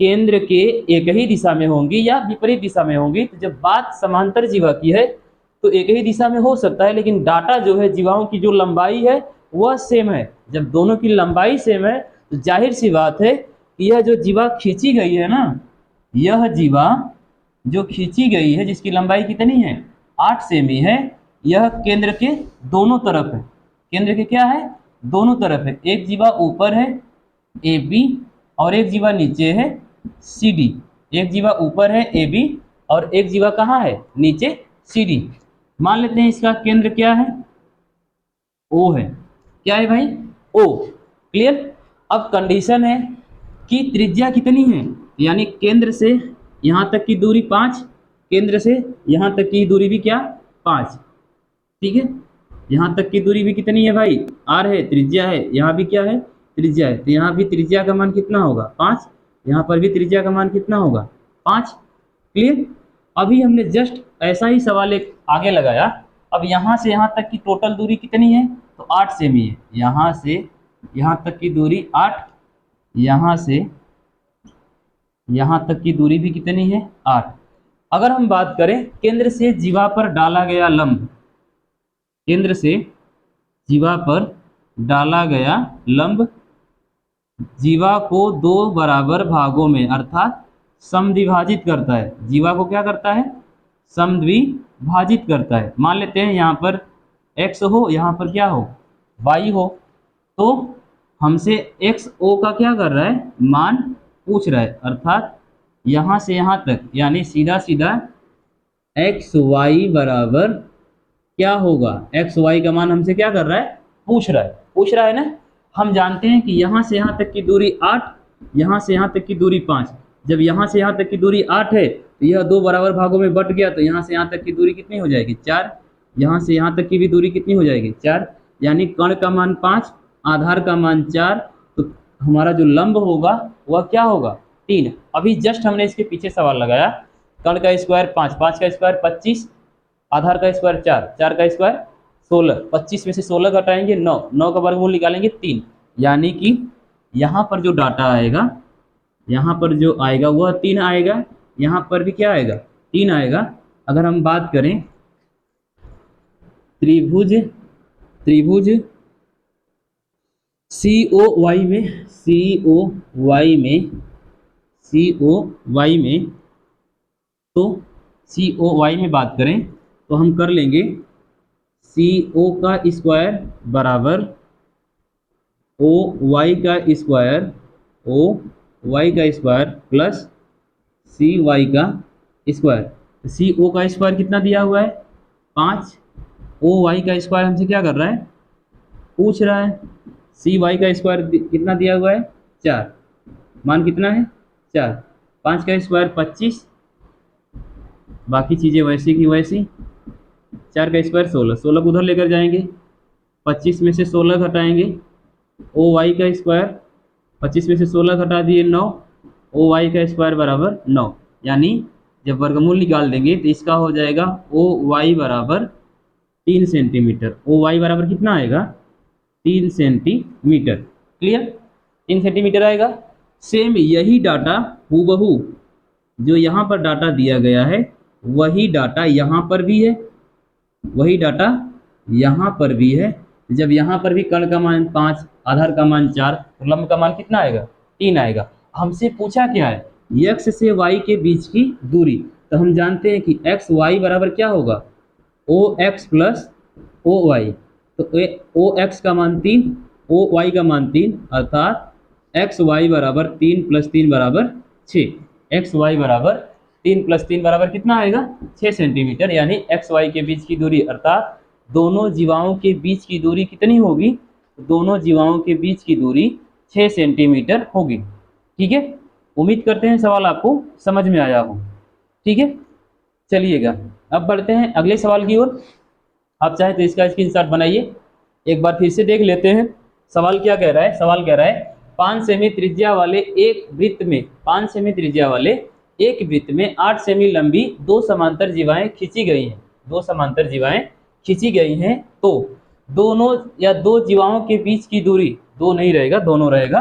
केंद्र के एक ही दिशा में होंगी या विपरीत दिशा में होंगी? तो जब बात समांतर जीवा की है तो एक ही दिशा में हो सकता है, लेकिन डाटा जो है जीवाओं की जो लंबाई है वह सेम है। जब दोनों की लंबाई सेम है तो जाहिर सी बात है कि यह जो जीवा खींची गई है ना, यह जीवा जो खींची गई है जिसकी लंबाई कितनी है 8 सेमी है, यह केंद्र के दोनों तरफ है। केंद्र के क्या है, दोनों तरफ है। एक जीवा ऊपर है AB और एक जीवा नीचे है CD। एक जीवा ऊपर है AB और एक जीवा कहाँ है, नीचे CD। मान लेते हैं इसका केंद्र क्या है, O है। क्या है भाई, O। क्लियर। अब कंडीशन है कि त्रिज्या कितनी है, यानी केंद्र से यहाँ तक की दूरी 5, केंद्र से यहाँ तक की दूरी भी क्या 5, ठीक है। यहाँ तक की दूरी भी कितनी है भाई, r है, त्रिज्या है, यहाँ भी क्या है त्रिज्या है, तो यहाँ भी त्रिज्या का मान कितना होगा 5, यहाँ पर भी त्रिज्या का मान कितना होगा 5। क्लियर। अभी हमने जस्ट ऐसा ही सवाल एक आगे लगाया। अब यहाँ से यहाँ तक की टोटल दूरी कितनी है, तो 8 सेमी है। यहाँ से यहाँ तक की दूरी 8, यहाँ से यहाँ तक की दूरी भी कितनी है 8। अगर हम बात करें केंद्र से जीवा पर डाला गया लंब, केंद्र से जीवा पर डाला गया लंब जीवा को 2 बराबर भागों में अर्थात समद्विभाजित करता है। जीवा को क्या करता है, समद्विभाजित करता है। मान लेते हैं यहाँ पर x हो, यहाँ पर क्या हो y हो, तो हमसे x o का क्या कर रहा है, मान पूछ रहा है। अर्थात यहाँ से यहाँ तक यानी सीधा सीधा x y बराबर क्या होगा, x y का मान हमसे क्या कर रहा है, पूछ रहा है ना। हम जानते हैं कि यहाँ से यहाँ तक की दूरी 8, यहाँ से यहाँ तक की दूरी 5। जब यहाँ से यहाँ तक की दूरी 8 है तो यह 2 बराबर भागों में बट गया, तो यहाँ से यहाँ तक की दूरी कितनी हो जाएगी 4, यहाँ से यहाँ तक की भी दूरी कितनी हो जाएगी 4, यानी कर्ण का मान 5, आधार का मान 4, तो हमारा जो लंब होगा वह क्या होगा 3। अभी जस्ट हमने इसके पीछे सवाल लगाया, कर्ण का स्क्वायर 5, 5 का स्क्वायर 25, आधार का स्क्वायर 4, 4 का स्क्वायर 16, 25 में से 16 घटाएंगे 9, 9 का वर्गमूल निकालेंगे 3, यानी कि यहाँ पर जो डाटा आएगा, यहाँ पर जो आएगा वह 3 आएगा, यहाँ पर भी क्या आएगा 3 आएगा। अगर हम बात करें त्रिभुज COY में, तो COY में बात करें तो हम कर लेंगे CO का स्क्वायर बराबर OY का स्क्वायर प्लस CY का स्क्वायर। CO का स्क्वायर कितना दिया हुआ है 5, OY का स्क्वायर हमसे क्या कर रहा है, पूछ रहा है। CY का स्क्वायर कितना दिया हुआ है 4, मान कितना है 4, 5 का स्क्वायर 25, बाकी चीज़ें वैसी की वैसी, 4 का स्क्वायर 16, 16 को उधर लेकर जाएंगे, 25 में से 16 घटाएंगे, OY का स्क्वायर 25 में से 16 घटा दिए 9, OY का स्क्वायर बराबर 9, यानी जब वर्गमूल निकाल देंगे तो इसका हो जाएगा OY बराबर 3 सेंटीमीटर। OY बराबर कितना आएगा 3 सेंटीमीटर। क्लियर, 3 सेंटीमीटर आएगा। सेम यही डाटा हूबहू जो यहाँ पर डाटा दिया गया है वही डाटा यहाँ पर भी है, वही डाटा यहाँ पर भी है। जब यहाँ पर भी कर्ण का मान 5, आधार का मान 4, तो लंब का मान कितना आएगा 3 आएगा। हमसे पूछा क्या है, x से y के बीच की दूरी, तो हम जानते हैं कि x y बराबर क्या होगा OX प्लस OY, तो OX का मान 3, OY का मान 3, अर्थात XY बराबर 3 प्लस 3 बराबर 6, XY बराबर 3 प्लस 3 बराबर कितना आएगा 6 सेंटीमीटर। यानी XY के बीच की दूरी अर्थात दोनों जीवाओं के बीच की दूरी कितनी होगी, दोनों जीवाओं के बीच की दूरी 6 सेंटीमीटर होगी। ठीक है, उम्मीद करते हैं सवाल आपको समझ में आया हो। ठीक है, चलिएगा अब बढ़ते हैं अगले सवाल की ओर। आप चाहे तो इसका स्क्रीनशॉट बनाइए, एक बार फिर से देख लेते हैं सवाल क्या कह रहा है। सवाल कह रहा है 5 सेमी त्रिज्या वाले एक वृत्त में, 5 सेमी त्रिज्या वाले एक वृत्त में 8 सेमी लंबी 2 समांतर जीवाएं खींची गई हैं, 2 समांतर जीवाएं खींची गई हैं, तो दोनों या 2 जीवाओं के बीच की दूरी, 2 नहीं रहेगा दोनों रहेगा,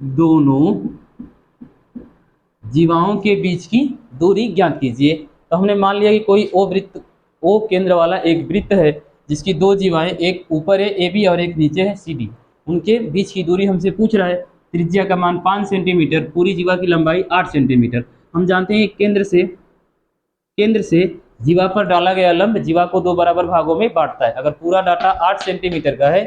दोनों जीवाओं के बीच की दूरी ज्ञात कीजिए। तो हमने मान लिया कि कोई ओ केंद्र वाला एक वृत्त है जिसकी 2 जीवाएं, एक ऊपर है AB और एक नीचे है CD, उनके बीच की दूरी हमसे पूछ रहा है। त्रिज्या का मान 5 सेंटीमीटर, पूरी जीवा की लंबाई 8 सेंटीमीटर। हम जानते हैं केंद्र से जीवा पर डाला गया लंब जीवा को 2 बराबर भागों में बांटता है। अगर पूरा डाटा 8 सेंटीमीटर का है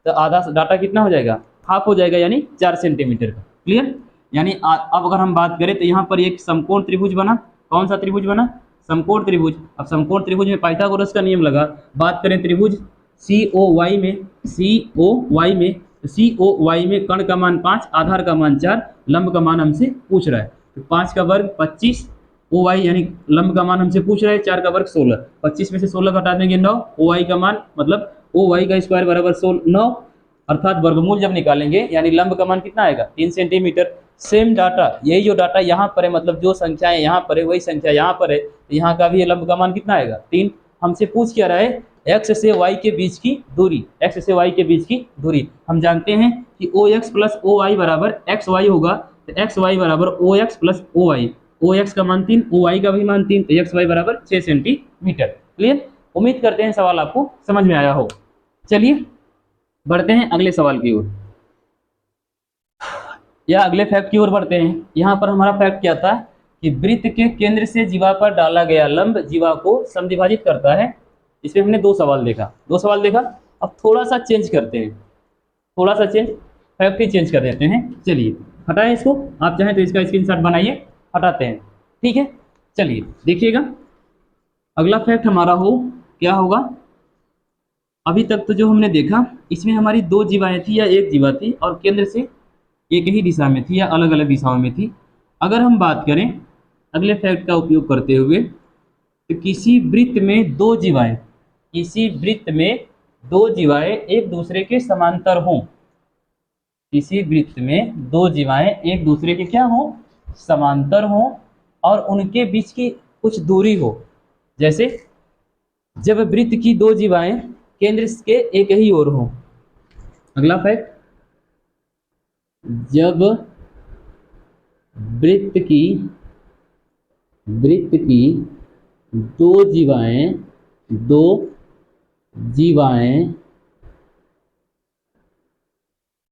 तो आधा डाटा कितना हो जाएगा, हाफ हो जाएगा, यानी 4 सेंटीमीटर का। क्लियर, यानी अब अगर हम बात करें तो यहाँ पर एक समकोण त्रिभुज बना। कौन सा त्रिभुज बना, समकोण त्रिभुज। अब समकोण त्रिभुज में पाइथागोरस का नियम लगा। बात करें त्रिभुज COY में तो COY में कण का मान 5, आधार का मान 4, लंब का मान हमसे पूछ रहा है। तो 5 का वर्ग 25, OY यानी लंब का मान हमसे पूछ रहा है 4 का वर्ग 16, 25 में से 16 घटा देंगे 9, OY का मान मतलब OY का स्क्वायर बराबर 9, अर्थात वर्गमूल जब निकालेंगे यानी लंब का मान कितना आएगा 3 सेंटीमीटर। सेम डाटा, यही जो डाटा यहाँ पर है, मतलब जो संख्याएं यहाँ पर है वही संख्या यहाँ पर है, तो यहाँ का भी लंब का मान कितना आएगा 3। हमसे पूछ क्या रहा है x से y के बीच की दूरी, x से y के बीच की दूरी। हम जानते हैं कि OX प्लस OY बराबर XY होगा, तो XY बराबर OX प्लस OY, OX का मान 3, OY का भी मान 3, तो XY बराबर 6 सेंटीमीटर। क्लियर? उम्मीद करते हैं सवाल आपको समझ में आया हो। चलिए बढ़ते हैं अगले सवाल की ओर, या अगले फैक्ट की ओर बढ़ते हैं। यहाँ पर हमारा फैक्ट क्या था कि वृत्त के केंद्र से जीवा पर डाला गया लंब जीवा को समद्विभाजित करता है। इसमें हमने 2 सवाल देखा, 2 सवाल देखा। अब थोड़ा सा चेंज करते हैं, थोड़ा सा चेंज, फैक्ट ही चेंज कर देते हैं। चलिए हटाएं इसको, आप चाहें तो इसका स्क्रीनशॉट बनाइए, हटाते हैं, ठीक है। चलिए देखिएगा अगला फैक्ट हमारा हो क्या होगा। अभी तक तो जो हमने देखा इसमें हमारी 2 जीवाएं थी या 1 जीवा थी और केंद्र से एक ही दिशा में थी या अलग अलग दिशाओं में थी। अगर हम बात करें अगले फैक्ट का उपयोग करते हुए, तो किसी वृत्त में 2 जीवाएं, किसी वृत्त में 2 जीवाएं एक दूसरे के समांतर हों, किसी वृत्त में 2 जीवाएं एक दूसरे के क्या हों, समांतर हों, और उनके बीच की कुछ दूरी हो। जैसे जब वृत्त की 2 जीवाएं केंद्र के एक ही ओर हों। अगला फैक्ट, जब वृत्त की 2 जीवाएं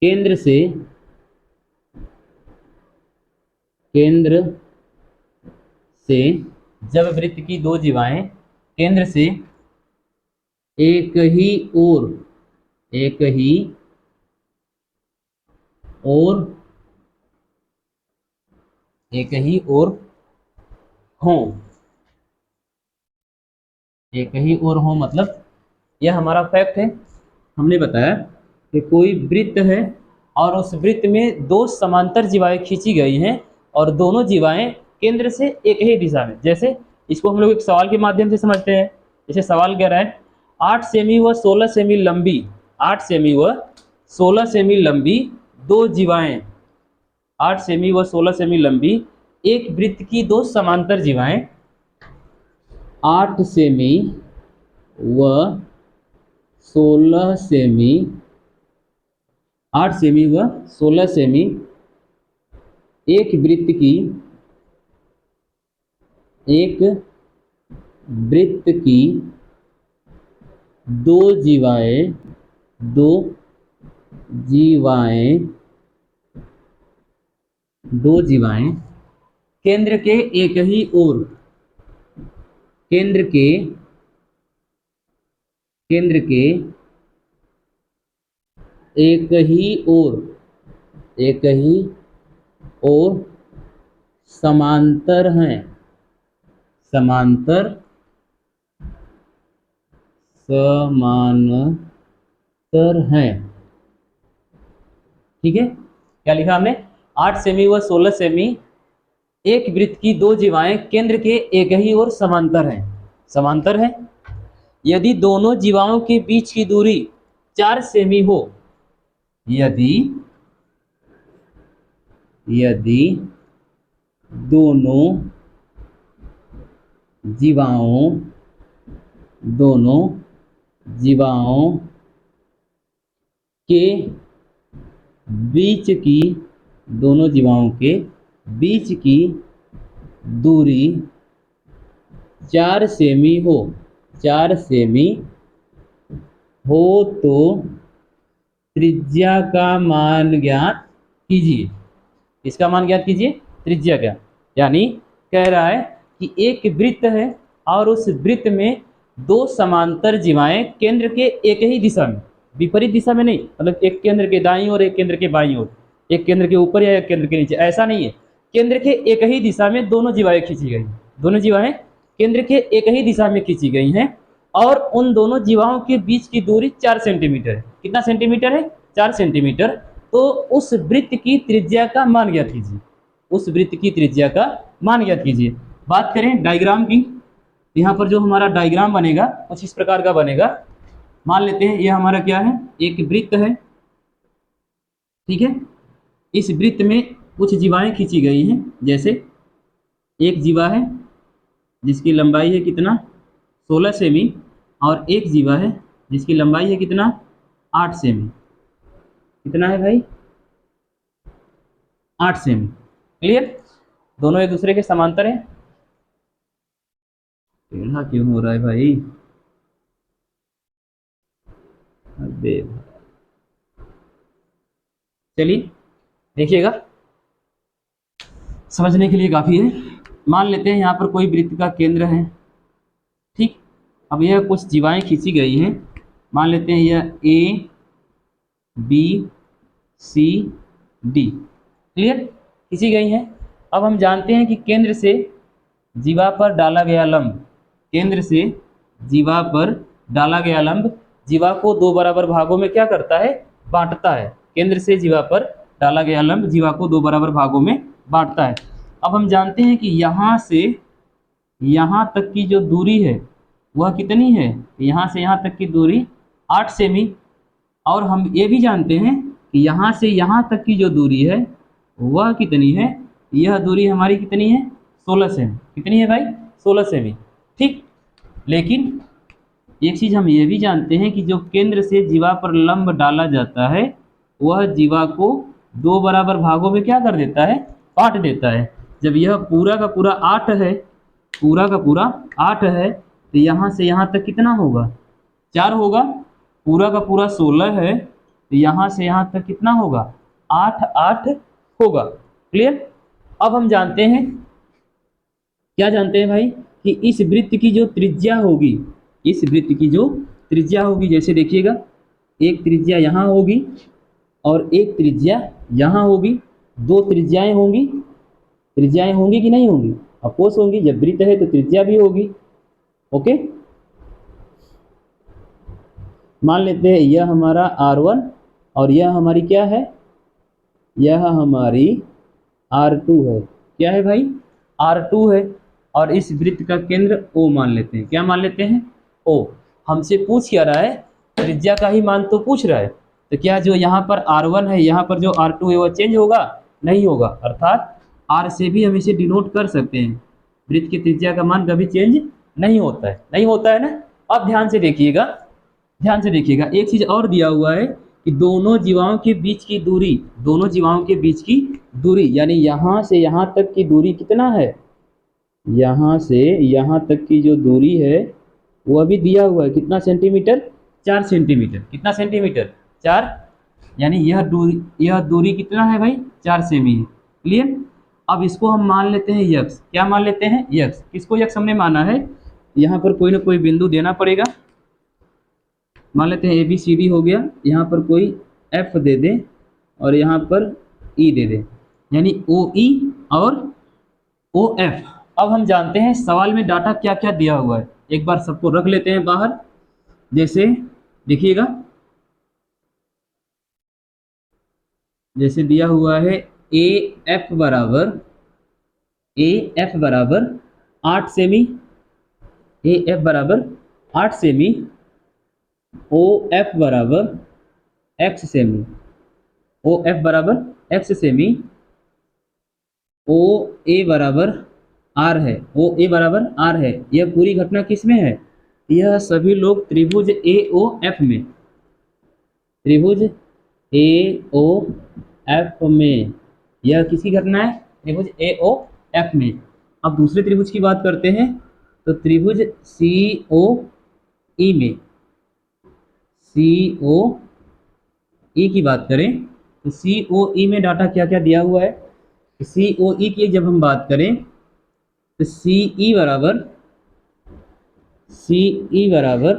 केंद्र से जब वृत्त की 2 जीवाएं केंद्र से एक ही ओर हों, मतलब यह हमारा फैक्ट है। हमने बताया कि कोई वृत्त है और उस वृत्त में 2 समांतर जीवाएं खींची गई हैं और दोनों जीवाएं केंद्र से एक ही दिशा में। जैसे इसको हम लोग एक सवाल के माध्यम से समझते हैं। जैसे सवाल कह रहा है 8 सेमी व 16 सेमी लंबी, 8 सेमी व 16 सेमी लंबी 2 जीवाएं, 8 सेमी व 16 सेमी लंबी एक वृत्त की 2 समांतर जीवाएं, 8 सेमी व 16 सेमी, 8 सेमी व 16 सेमी एक वृत्त की 2 जीवाएं केंद्र के एक ही ओर, केंद्र के एक ही ओर समांतर हैं, ठीक है। क्या लिखा हमने, 8 सेमी व 16 सेमी एक वृत्त की 2 जीवाएं केंद्र के एक ही ओर समांतर हैं। यदि दोनों जीवाओं के बीच की दूरी 4 सेमी हो, यदि दोनों जीवाओं के बीच की दूरी 4 सेमी हो, तो त्रिज्या का मान ज्ञात कीजिए। इसका मान ज्ञात कीजिए, त्रिज्या का। यानी कह रहा है कि एक वृत्त है और उस वृत्त में 2 समांतर जीवाएं केंद्र के एक ही दिशा में, विपरीत दिशा में नहीं, मतलब एक केंद्र के दाईं ओर एक केंद्र के बाईं ओर, एक केंद्र के ऊपर या एक केंद्र के नीचे, ऐसा नहीं है। केंद्र के एक ही दिशा में दोनों जीवाएं खींची गई, दोनों जीवाएं केंद्र के एक ही दिशा में खींची गई हैं और उन दोनों जीवाओं के बीच की दूरी 4 सेंटीमीटर है। कितना सेंटीमीटर है? 4 सेंटीमीटर, तो उस वृत्त की त्रिज्या का मान ज्ञात कीजिए। उस वृत्त की त्रिज्या का मान ज्ञात कीजिए। बात करें डायग्राम की, यहाँ पर जो हमारा डायग्राम बनेगा कुछ इस प्रकार का बनेगा। मान लेते हैं यह हमारा क्या है, एक वृत्त है, ठीक है। इस वृत्त में कुछ जीवाएं खींची गई हैं। जैसे एक जीवा है जिसकी लंबाई है कितना, 16 सेमी, और एक जीवा है जिसकी लंबाई है कितना, 8 सेमी। कितना है भाई, 8 सेमी। क्लियर, दोनों एक दूसरे के समांतर हैं। टेढ़ा क्यों हो रहा है भाई, अबे चलिए देखिएगा, समझने के लिए काफ़ी है। मान लेते हैं यहाँ पर कोई वृत्त का केंद्र है, ठीक। अब यह कुछ जीवाएं खींची गई हैं। मान लेते हैं यह A B C D, clear, खींची गई हैं। अब हम जानते हैं कि केंद्र से जीवा पर डाला गया लंब, केंद्र से जीवा पर डाला गया लंब जीवा को 2 बराबर भागों में क्या करता है, बांटता है। केंद्र से जीवा पर डाला गया लंब जीवा को 2 बराबर भागों में बांटता है। अब हम जानते हैं कि यहाँ से यहाँ तक की जो दूरी है वह कितनी है, यहाँ से यहाँ तक की दूरी 8 सेमी। और हम ये भी जानते हैं कि यहाँ से यहाँ तक की जो दूरी है वह कितनी है, यह दूरी हमारी कितनी है, 16 सेमी। कितनी है भाई, 16 सेमी, ठीक। लेकिन एक चीज़ हम ये भी जानते हैं कि जो केंद्र से जीवा पर लंब डाला जाता है वह जीवा को 2 बराबर भागों में क्या कर देता है, बांट देता है। जब यह पूरा का पूरा 8 है, पूरा का पूरा 8 है, तो यहाँ से यहाँ तक कितना होगा, 4 होगा। पूरा का पूरा 16 है, तो यहाँ से यहाँ तक कितना होगा, 8 8 होगा। क्लियर। अब हम जानते हैं, क्या जानते हैं भाई, कि इस वृत्त की जो त्रिज्या होगी, इस वृत्त की जो त्रिज्या होगी, जैसे देखिएगा एक त्रिज्या यहाँ होगी और एक त्रिज्या यहाँ होगी, 2 त्रिज्याएं होंगी। त्रिज्याएं होंगी कि नहीं होंगी, अफकोर्स होंगी, जब वृत्त है तो त्रिज्या भी होगी। ओके, मान लेते हैं यह हमारा R1 और यह हमारी क्या है, यह हमारी R2 है। क्या है भाई, R2 है। और इस वृत्त का केंद्र O मान लेते हैं। क्या मान लेते हैं, O। हमसे पूछ क्या रहा है, त्रिज्या का ही मान तो पूछ रहा है। तो क्या जो यहाँ पर R1 है, यहाँ पर जो R2 है वह चेंज होगा, नहीं होगा। अर्थात R से भी हम इसे डिनोट कर सकते हैं। वृत्त की त्रिज्या का मान कभी चेंज नहीं होता है, नहीं होता है ना। अब ध्यान से देखिएगा, ध्यान से देखिएगा, एक चीज और दिया हुआ है कि दोनों जीवाओं के बीच की दूरी, दोनों जीवाओं के बीच की दूरी, यानी यहाँ से यहाँ तक की दूरी कितना है, यहाँ से यहाँ तक की जो दूरी है वह भी दिया हुआ है। कितना सेंटीमीटर, 4 सेंटीमीटर। कितना सेंटीमीटर, 4। यानी यह दूरी कितना है भाई, 4 सेमी है। क्लियर। अब इसको हम मान लेते हैं यक्स। क्या मान लेते हैं, यक्स। किसको यक्स हमने माना है, यहाँ पर कोई ना कोई बिंदु देना पड़ेगा। मान लेते हैं ABCD हो गया, यहाँ पर कोई F दे दें और यहाँ पर E दे दें, यानी OE और OF। अब हम जानते हैं सवाल में डाटा क्या क्या दिया हुआ है, एक बार सबको रख लेते हैं बाहर। जैसे देखिएगा, जैसे दिया हुआ है AF बराबर 8 सेमी, AF बराबर 8 सेमी, OF बराबर X सेमी, OF बराबर X सेमी, OA बराबर R है, OA बराबर R है। यह पूरी घटना किस में है, यह सभी लोग त्रिभुज AOF में, त्रिभुज AOF में, यह किसकी घटना है, त्रिभुज AOF में। अब दूसरे त्रिभुज की बात करते हैं, तो त्रिभुज COE में, COE की बात करें तो COE में डाटा क्या क्या दिया हुआ है। COE की जब हम बात करें तो CE बराबर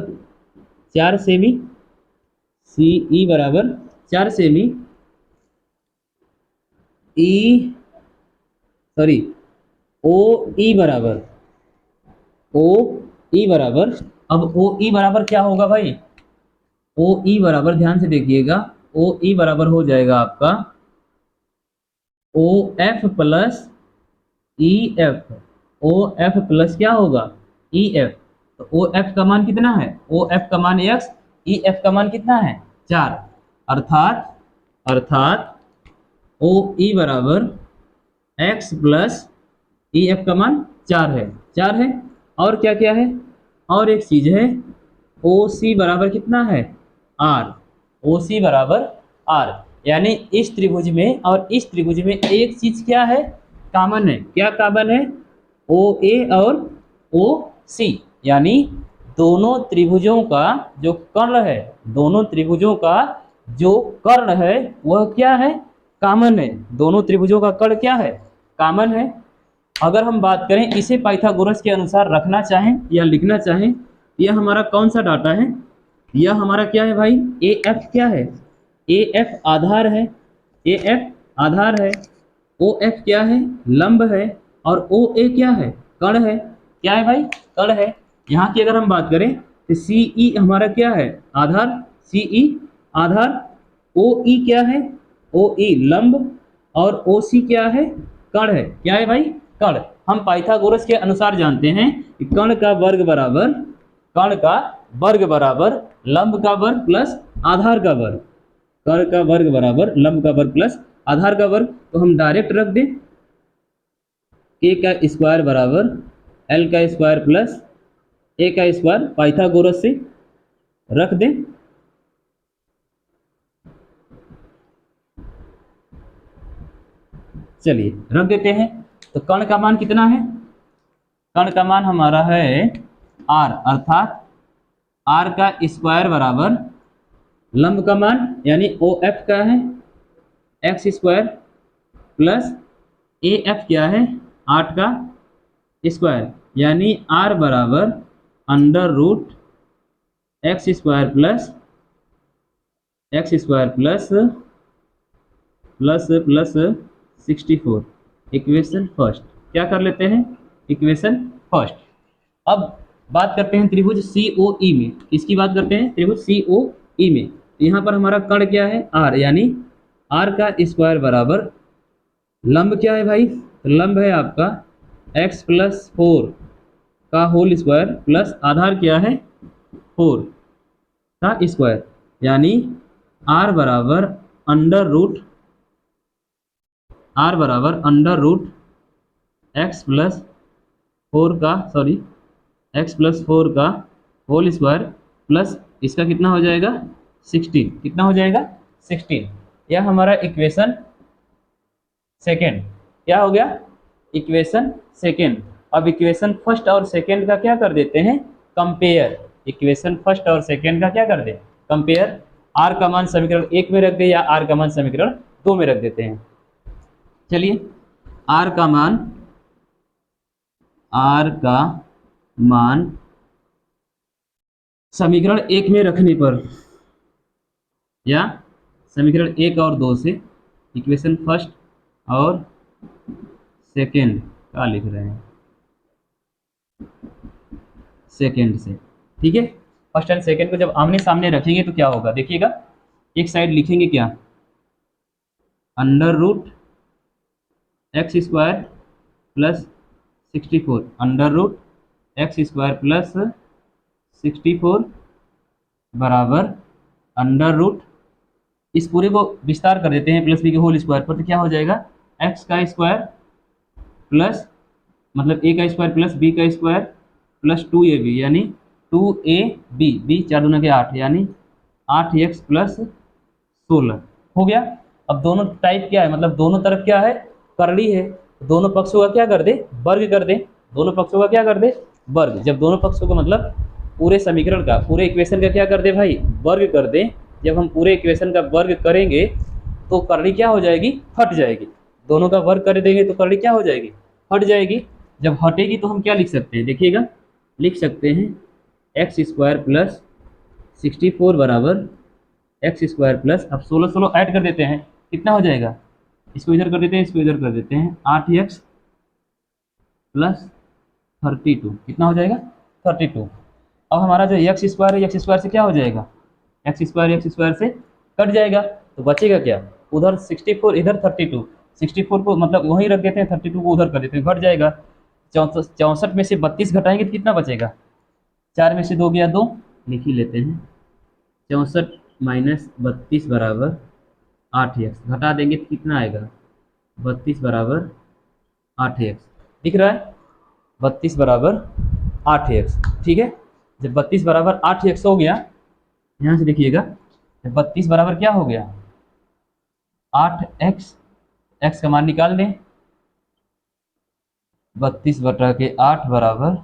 4 सेमी, CE बराबर 4 सेमी, OE बराबर, अब OE बराबर क्या होगा भाई, OE बराबर ध्यान से देखिएगा, ओ ई बराबर हो जाएगा आपका O F plus E F. O F plus क्या होगा, ई एफ। तो ओ एफ का मान कितना है, ओ एफ का मान एक्स, ई एफ का मान कितना है 4। अर्थात अर्थात ओ ई बराबर एक्स प्लस ई एफ का मान 4 है, 4 है। और क्या क्या है, और एक चीज है, ओ सी बराबर कितना है आर। ओ सी बराबर आर, यानी इस त्रिभुज में और इस त्रिभुज में एक चीज क्या है, कॉमन है। क्या कॉमन है, ओ ए और ओ सी, यानी दोनों त्रिभुजों का जो कर्ण है, दोनों त्रिभुजों का जो कर्ण है वह क्या है, कॉमन है। दोनों त्रिभुजों का कर्ण क्या है, कॉमन है। अगर हम बात करें इसे पाइथागोरस के अनुसार रखना चाहें या लिखना चाहें, यह हमारा कौन सा डाटा है, यह हमारा क्या है भाई, ए एफ क्या है, ए एफ आधार है, ए एफ आधार है। ओ एफ क्या है, लंब है। और ओ ए क्या है, कर्ण है। क्या है भाई, कर्ण है। यहाँ की अगर हम बात करें तो सी ई हमारा क्या है, आधार, सी ई आधार। ओ ई क्या है, ओ ई लंब। और ओ सी क्या है, कर्ण है। क्या है भाई, कर्ण। हम पाइथागोरस के अनुसार जानते हैं कि कर्ण का वर्ग बराबर, कर्ण का वर्ग बराबर लंब का वर्ग प्लस आधार का वर्ग। कर्ण का वर्ग बराबर लंब का वर्ग प्लस आधार का वर्ग। तो हम डायरेक्ट रख दें के का स्क्वायर बराबर एल का स्क्वायर प्लस ए का स्क्वायर, पाइथागोरस से रख दें। चलिए रख देते हैं। तो कर्ण का मान कितना है, कर्ण का मान हमारा है आर, अर्थात आर का स्क्वायर बराबर लंब का मान यानी ओ एफ का है X square plus A F क्या है 8 का स्क्वायर, यानी आर बराबर under root X square plus plus plus 64। Equation first क्या कर लेते हैं, इक्वेशन फर्स्ट। अब बात करते हैं त्रिभुज सी ओ ई में, किसकी बात करते हैं, त्रिभुज सी ओ ई में। तो यहाँ पर हमारा कर्ण क्या है आर, यानी आर का स्क्वायर बराबर लंब क्या है भाई, तो लंब है आपका एक्स प्लस 4 का होल स्क्वायर प्लस आधार क्या है 4 का स्क्वायर, यानी आर बराबर अंडर रूट, आर बराबर अंडर रूट एक्स प्लस 4 का, सॉरी एक्स प्लस 4 का होल स्क्वायर प्लस इसका कितना हो जाएगा 16, कितना हो जाएगा 16। यह हमारा इक्वेशन सेकेंड क्या हो गया, इक्वेशन सेकेंड। अब इक्वेशन फर्स्ट और सेकेंड का क्या कर देते हैं, कंपेयर। इक्वेशन फर्स्ट और सेकेंड का क्या कर दे, कंपेयर। आर का मान समीकरण 1 में रख दे या आर का मान समीकरण 2 में रख देते हैं। चलिए आर का मान, आर का मान समीकरण 1 में रखने पर या समीकरण 1 और 2 से, इक्वेशन फर्स्ट और सेकेंड का लिख रहे हैं, सेकेंड से, ठीक है। फर्स्ट एंड सेकेंड को जब आमने सामने रखेंगे तो क्या होगा, देखिएगा। एक साइड लिखेंगे क्या, under root X square plus 64, under root X square plus 64 बराबर अंडर रूट, इस पूरे को विस्तार कर देते हैं प्लस बी के होल स्क्वायर पर, तो क्या हो जाएगा एक्स का स्क्वायर प्लस मतलब ए का स्क्वायर प्लस बी का स्क्वायर प्लस 2ab, यानी 2ab, बी 4 दूना के 8, यानी 8x प्लस 16 हो गया। अब दोनों टाइप क्या है, मतलब दोनों तरफ क्या है, करली है। दोनों पक्षों का क्या कर दे, वर्ग कर दे। दोनों पक्षों का क्या कर दे, वर्ग। जब दोनों पक्षों का मतलब पूरे समीकरण का, पूरे इक्वेशन का क्या कर दे भाई, वर्ग कर दे। जब हम पूरे इक्वेशन का वर्ग करेंगे तो करली क्या हो जाएगी, हट जाएगी। दोनों का वर्ग कर देंगे तो करली क्या हो जाएगी, हट जाएगी। जब हटेगी तो हम क्या लिख सकते हैं, देखिएगा, लिख सकते हैं एक्स स्क्वायर प्लस 64 बराबर एक्स स्क्वायर प्लस, अब 16 16 ऐड कर देते हैं, कितना हो जाएगा, इसको इधर कर देते हैं, इसको इधर कर देते हैं, 8x प्लस 32, कितना हो जाएगा 32। अब हमारा जो एक्स स्क्वायर है, एक्स स्क्वायर से क्या हो जाएगा, एक्स स्क्वायर से कट जाएगा। तो बचेगा क्या, उधर 64 इधर 32, 64 को मतलब वहीं रख देते हैं, 32 को उधर कर देते हैं, घट जाएगा। 64 में से 32 घटाएंगे तो कितना बचेगा, 4 में से 2 गया 2, लिख ही लेते हैं। 64 माइनस 32 बराबर 8x, घटा देंगे तो कितना आएगा, 32 बराबर 8x, दिख रहा है, 32 बराबर 8x, ठीक है। जब 32 बराबर 8x हो गया, यहाँ से देखिएगा, जब 32 बराबर क्या हो गया 8x, x का मान निकाल दें, 32 बटा के 8 बराबर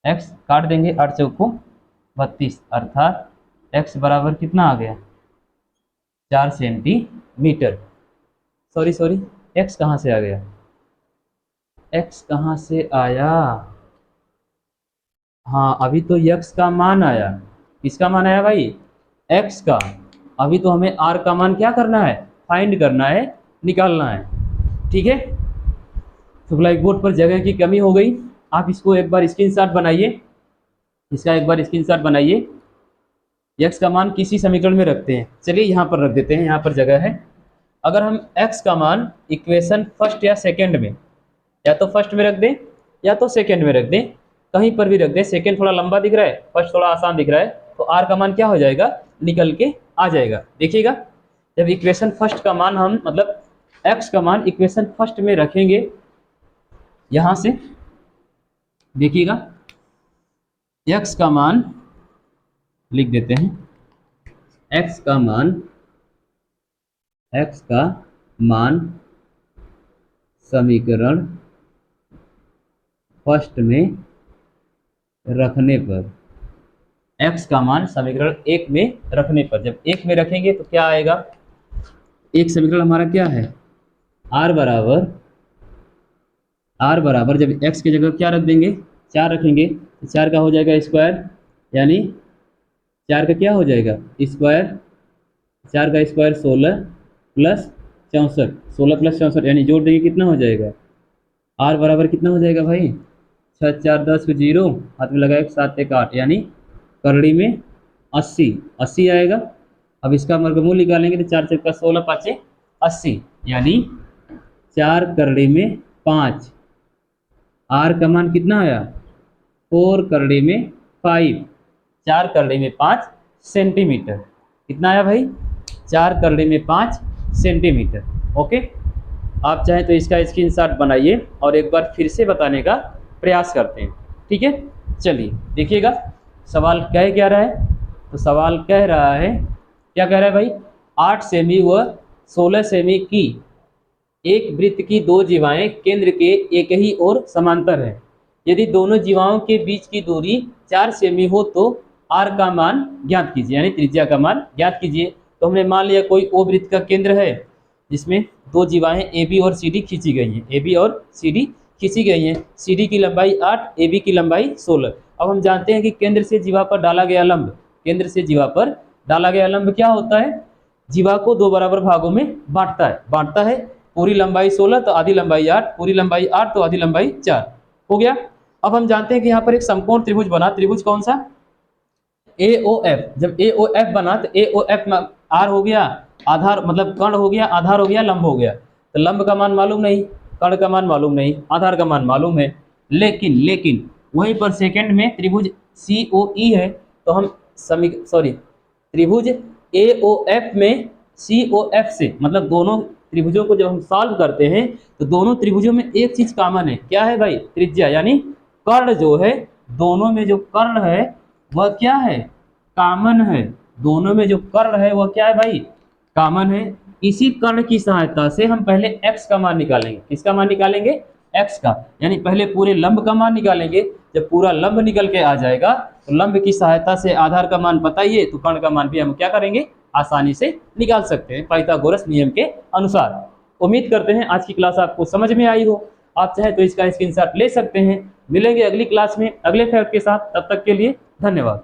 x, काट देंगे 8 चौक को 32, अर्थात x बराबर कितना आ गया 4 सेंटीमीटर। सॉरी x कहाँ से आ गया, x कहाँ से आया, हाँ अभी तो x का मान आया, किसका मान आया भाई, x का। अभी तो हमें r का मान क्या करना है, फाइंड करना है, निकालना है, ठीक है। तो ब्लैक बोर्ड पर जगह की कमी हो गई, आप इसको एक बार स्क्रीनशॉट बनाइए, इसका एक बार स्क्रीनशॉट बनाइए। x का मान किसी समीकरण में रखते हैं, चलिए यहाँ पर रख देते हैं, यहाँ पर जगह है। अगर हम x का मान इक्वेशन फर्स्ट या सेकंड में, या तो फर्स्ट में रख दें या तो सेकंड में रख दें, कहीं पर भी रख दें, सेकंड थोड़ा लंबा दिख रहा है, फर्स्ट थोड़ा आसान दिख रहा है, तो r का मान क्या हो जाएगा, निकल के आ जाएगा। देखिएगा, जब इक्वेशन फर्स्ट का मान हम मतलब x का मान इक्वेशन फर्स्ट में रखेंगे, यहाँ से देखिएगा x का मान लिख देते हैं, x का मान समीकरण फर्स्ट में रखने पर, x का मान समीकरण एक में रखने पर, जब एक में रखेंगे तो क्या आएगा, एक समीकरण हमारा क्या है, r बराबर जब x की जगह क्या रख देंगे 4 रखेंगे तो 4 का हो जाएगा स्क्वायर, यानी 4 का क्या हो जाएगा स्क्वायर, 4 का स्क्वायर 16 प्लस 64, 16 प्लस 64 यानी जोड़ देंगे कितना हो जाएगा, r बराबर कितना हो जाएगा भाई, 6 4 10 को 0, हाथ में लगाए 7 1 8, यानी करड़ी में 80 आएगा। अब इसका वर्गमूल निकालेंगे तो 4 चौका 16 5 80, यानी 4 करड़ी में 5, r का मान कितना आया 4 करड़ी में 5, 4 करड़ी में 5 सेंटीमीटर, कितना आया भाई 4 करड़ी में 5 सेंटीमीटर। ओके, आप चाहें तो इसका स्क्रीनशॉट बनाइए और एक बार फिर से बताने का प्रयास करते हैं, ठीक है। चलिए देखिएगा सवाल कह क्या रहा है, तो सवाल कह रहा है, क्या कह रहा है भाई, 8 सेमी व 16 सेमी की एक वृत्त की दो जीवाएं केंद्र के एक ही ओर समांतर है, यदि दोनों जीवाओं के बीच की दूरी 4 सेमी हो तो r का मान ज्ञात कीजिए, यानी त्रिज्या का मान ज्ञात कीजिए। तो हमने मान लिया कोई ओ वृत्त का केंद्र है जिसमें दो जीवाएं AB और CD खींची गई हैं, AB और CD खींची गई हैं, CD की लंबाई 8, AB की लंबाई 16। अब हम जानते हैं कि केंद्र से जीवा पर डाला गया लंब, केंद्र से जीवा पर डाला गया लंब क्या होता है, जीवा को दो बराबर भागों में बांटता है, पूरी लंबाई 16 तो आधी लंबाई 8, पूरी लंबाई 8 तो आधी लंबाई 4 हो गया। अब हम जानते हैं कि यहाँ पर एक समकोण त्रिभुज बना, त्रिभुज कौन सा, AOF। जब AOF बना तो AOF में R हो गया आधार, मतलब कर्ण हो गया, आधार हो गया, लंब हो गया। तो लंब का मान मालूम नहीं, कर्ण का मान मालूम नहीं, आधार का मान मालूम है, लेकिन वहीं पर सेकंड में त्रिभुज COE है, तो हम त्रिभुज AOF में COF से, मतलब दोनों त्रिभुजों को जब हम सॉल्व करते हैं तो दोनों त्रिभुजों में एक चीज कॉमन है, क्या है भाई, त्रिज्या, यानी कर्ण जो है, दोनों में जो कर्ण है वह क्या है, कॉमन है, दोनों में जो कर्ण है वह क्या है भाई, कॉमन है। इसी कर्ण की सहायता से हम पहले x का मान निकालेंगे, किसका मान निकालेंगे, x का, यानी पहले पूरे लंब का मान निकालेंगे, जब पूरा लंब निकल के आ जाएगा तो लंब की सहायता से आधार का मान बताइए, तो कर्ण का मान भी हम क्या करेंगे, आसानी से निकाल सकते हैं पाइथागोरस नियम के अनुसार। उम्मीद करते हैं आज की क्लास आपको समझ में आई हो, आप चाहे तो इसका स्क्रीनशॉट ले सकते हैं। मिलेंगे अगली क्लास में अगले फैक्ट के साथ, तब तक के लिए धन्यवाद।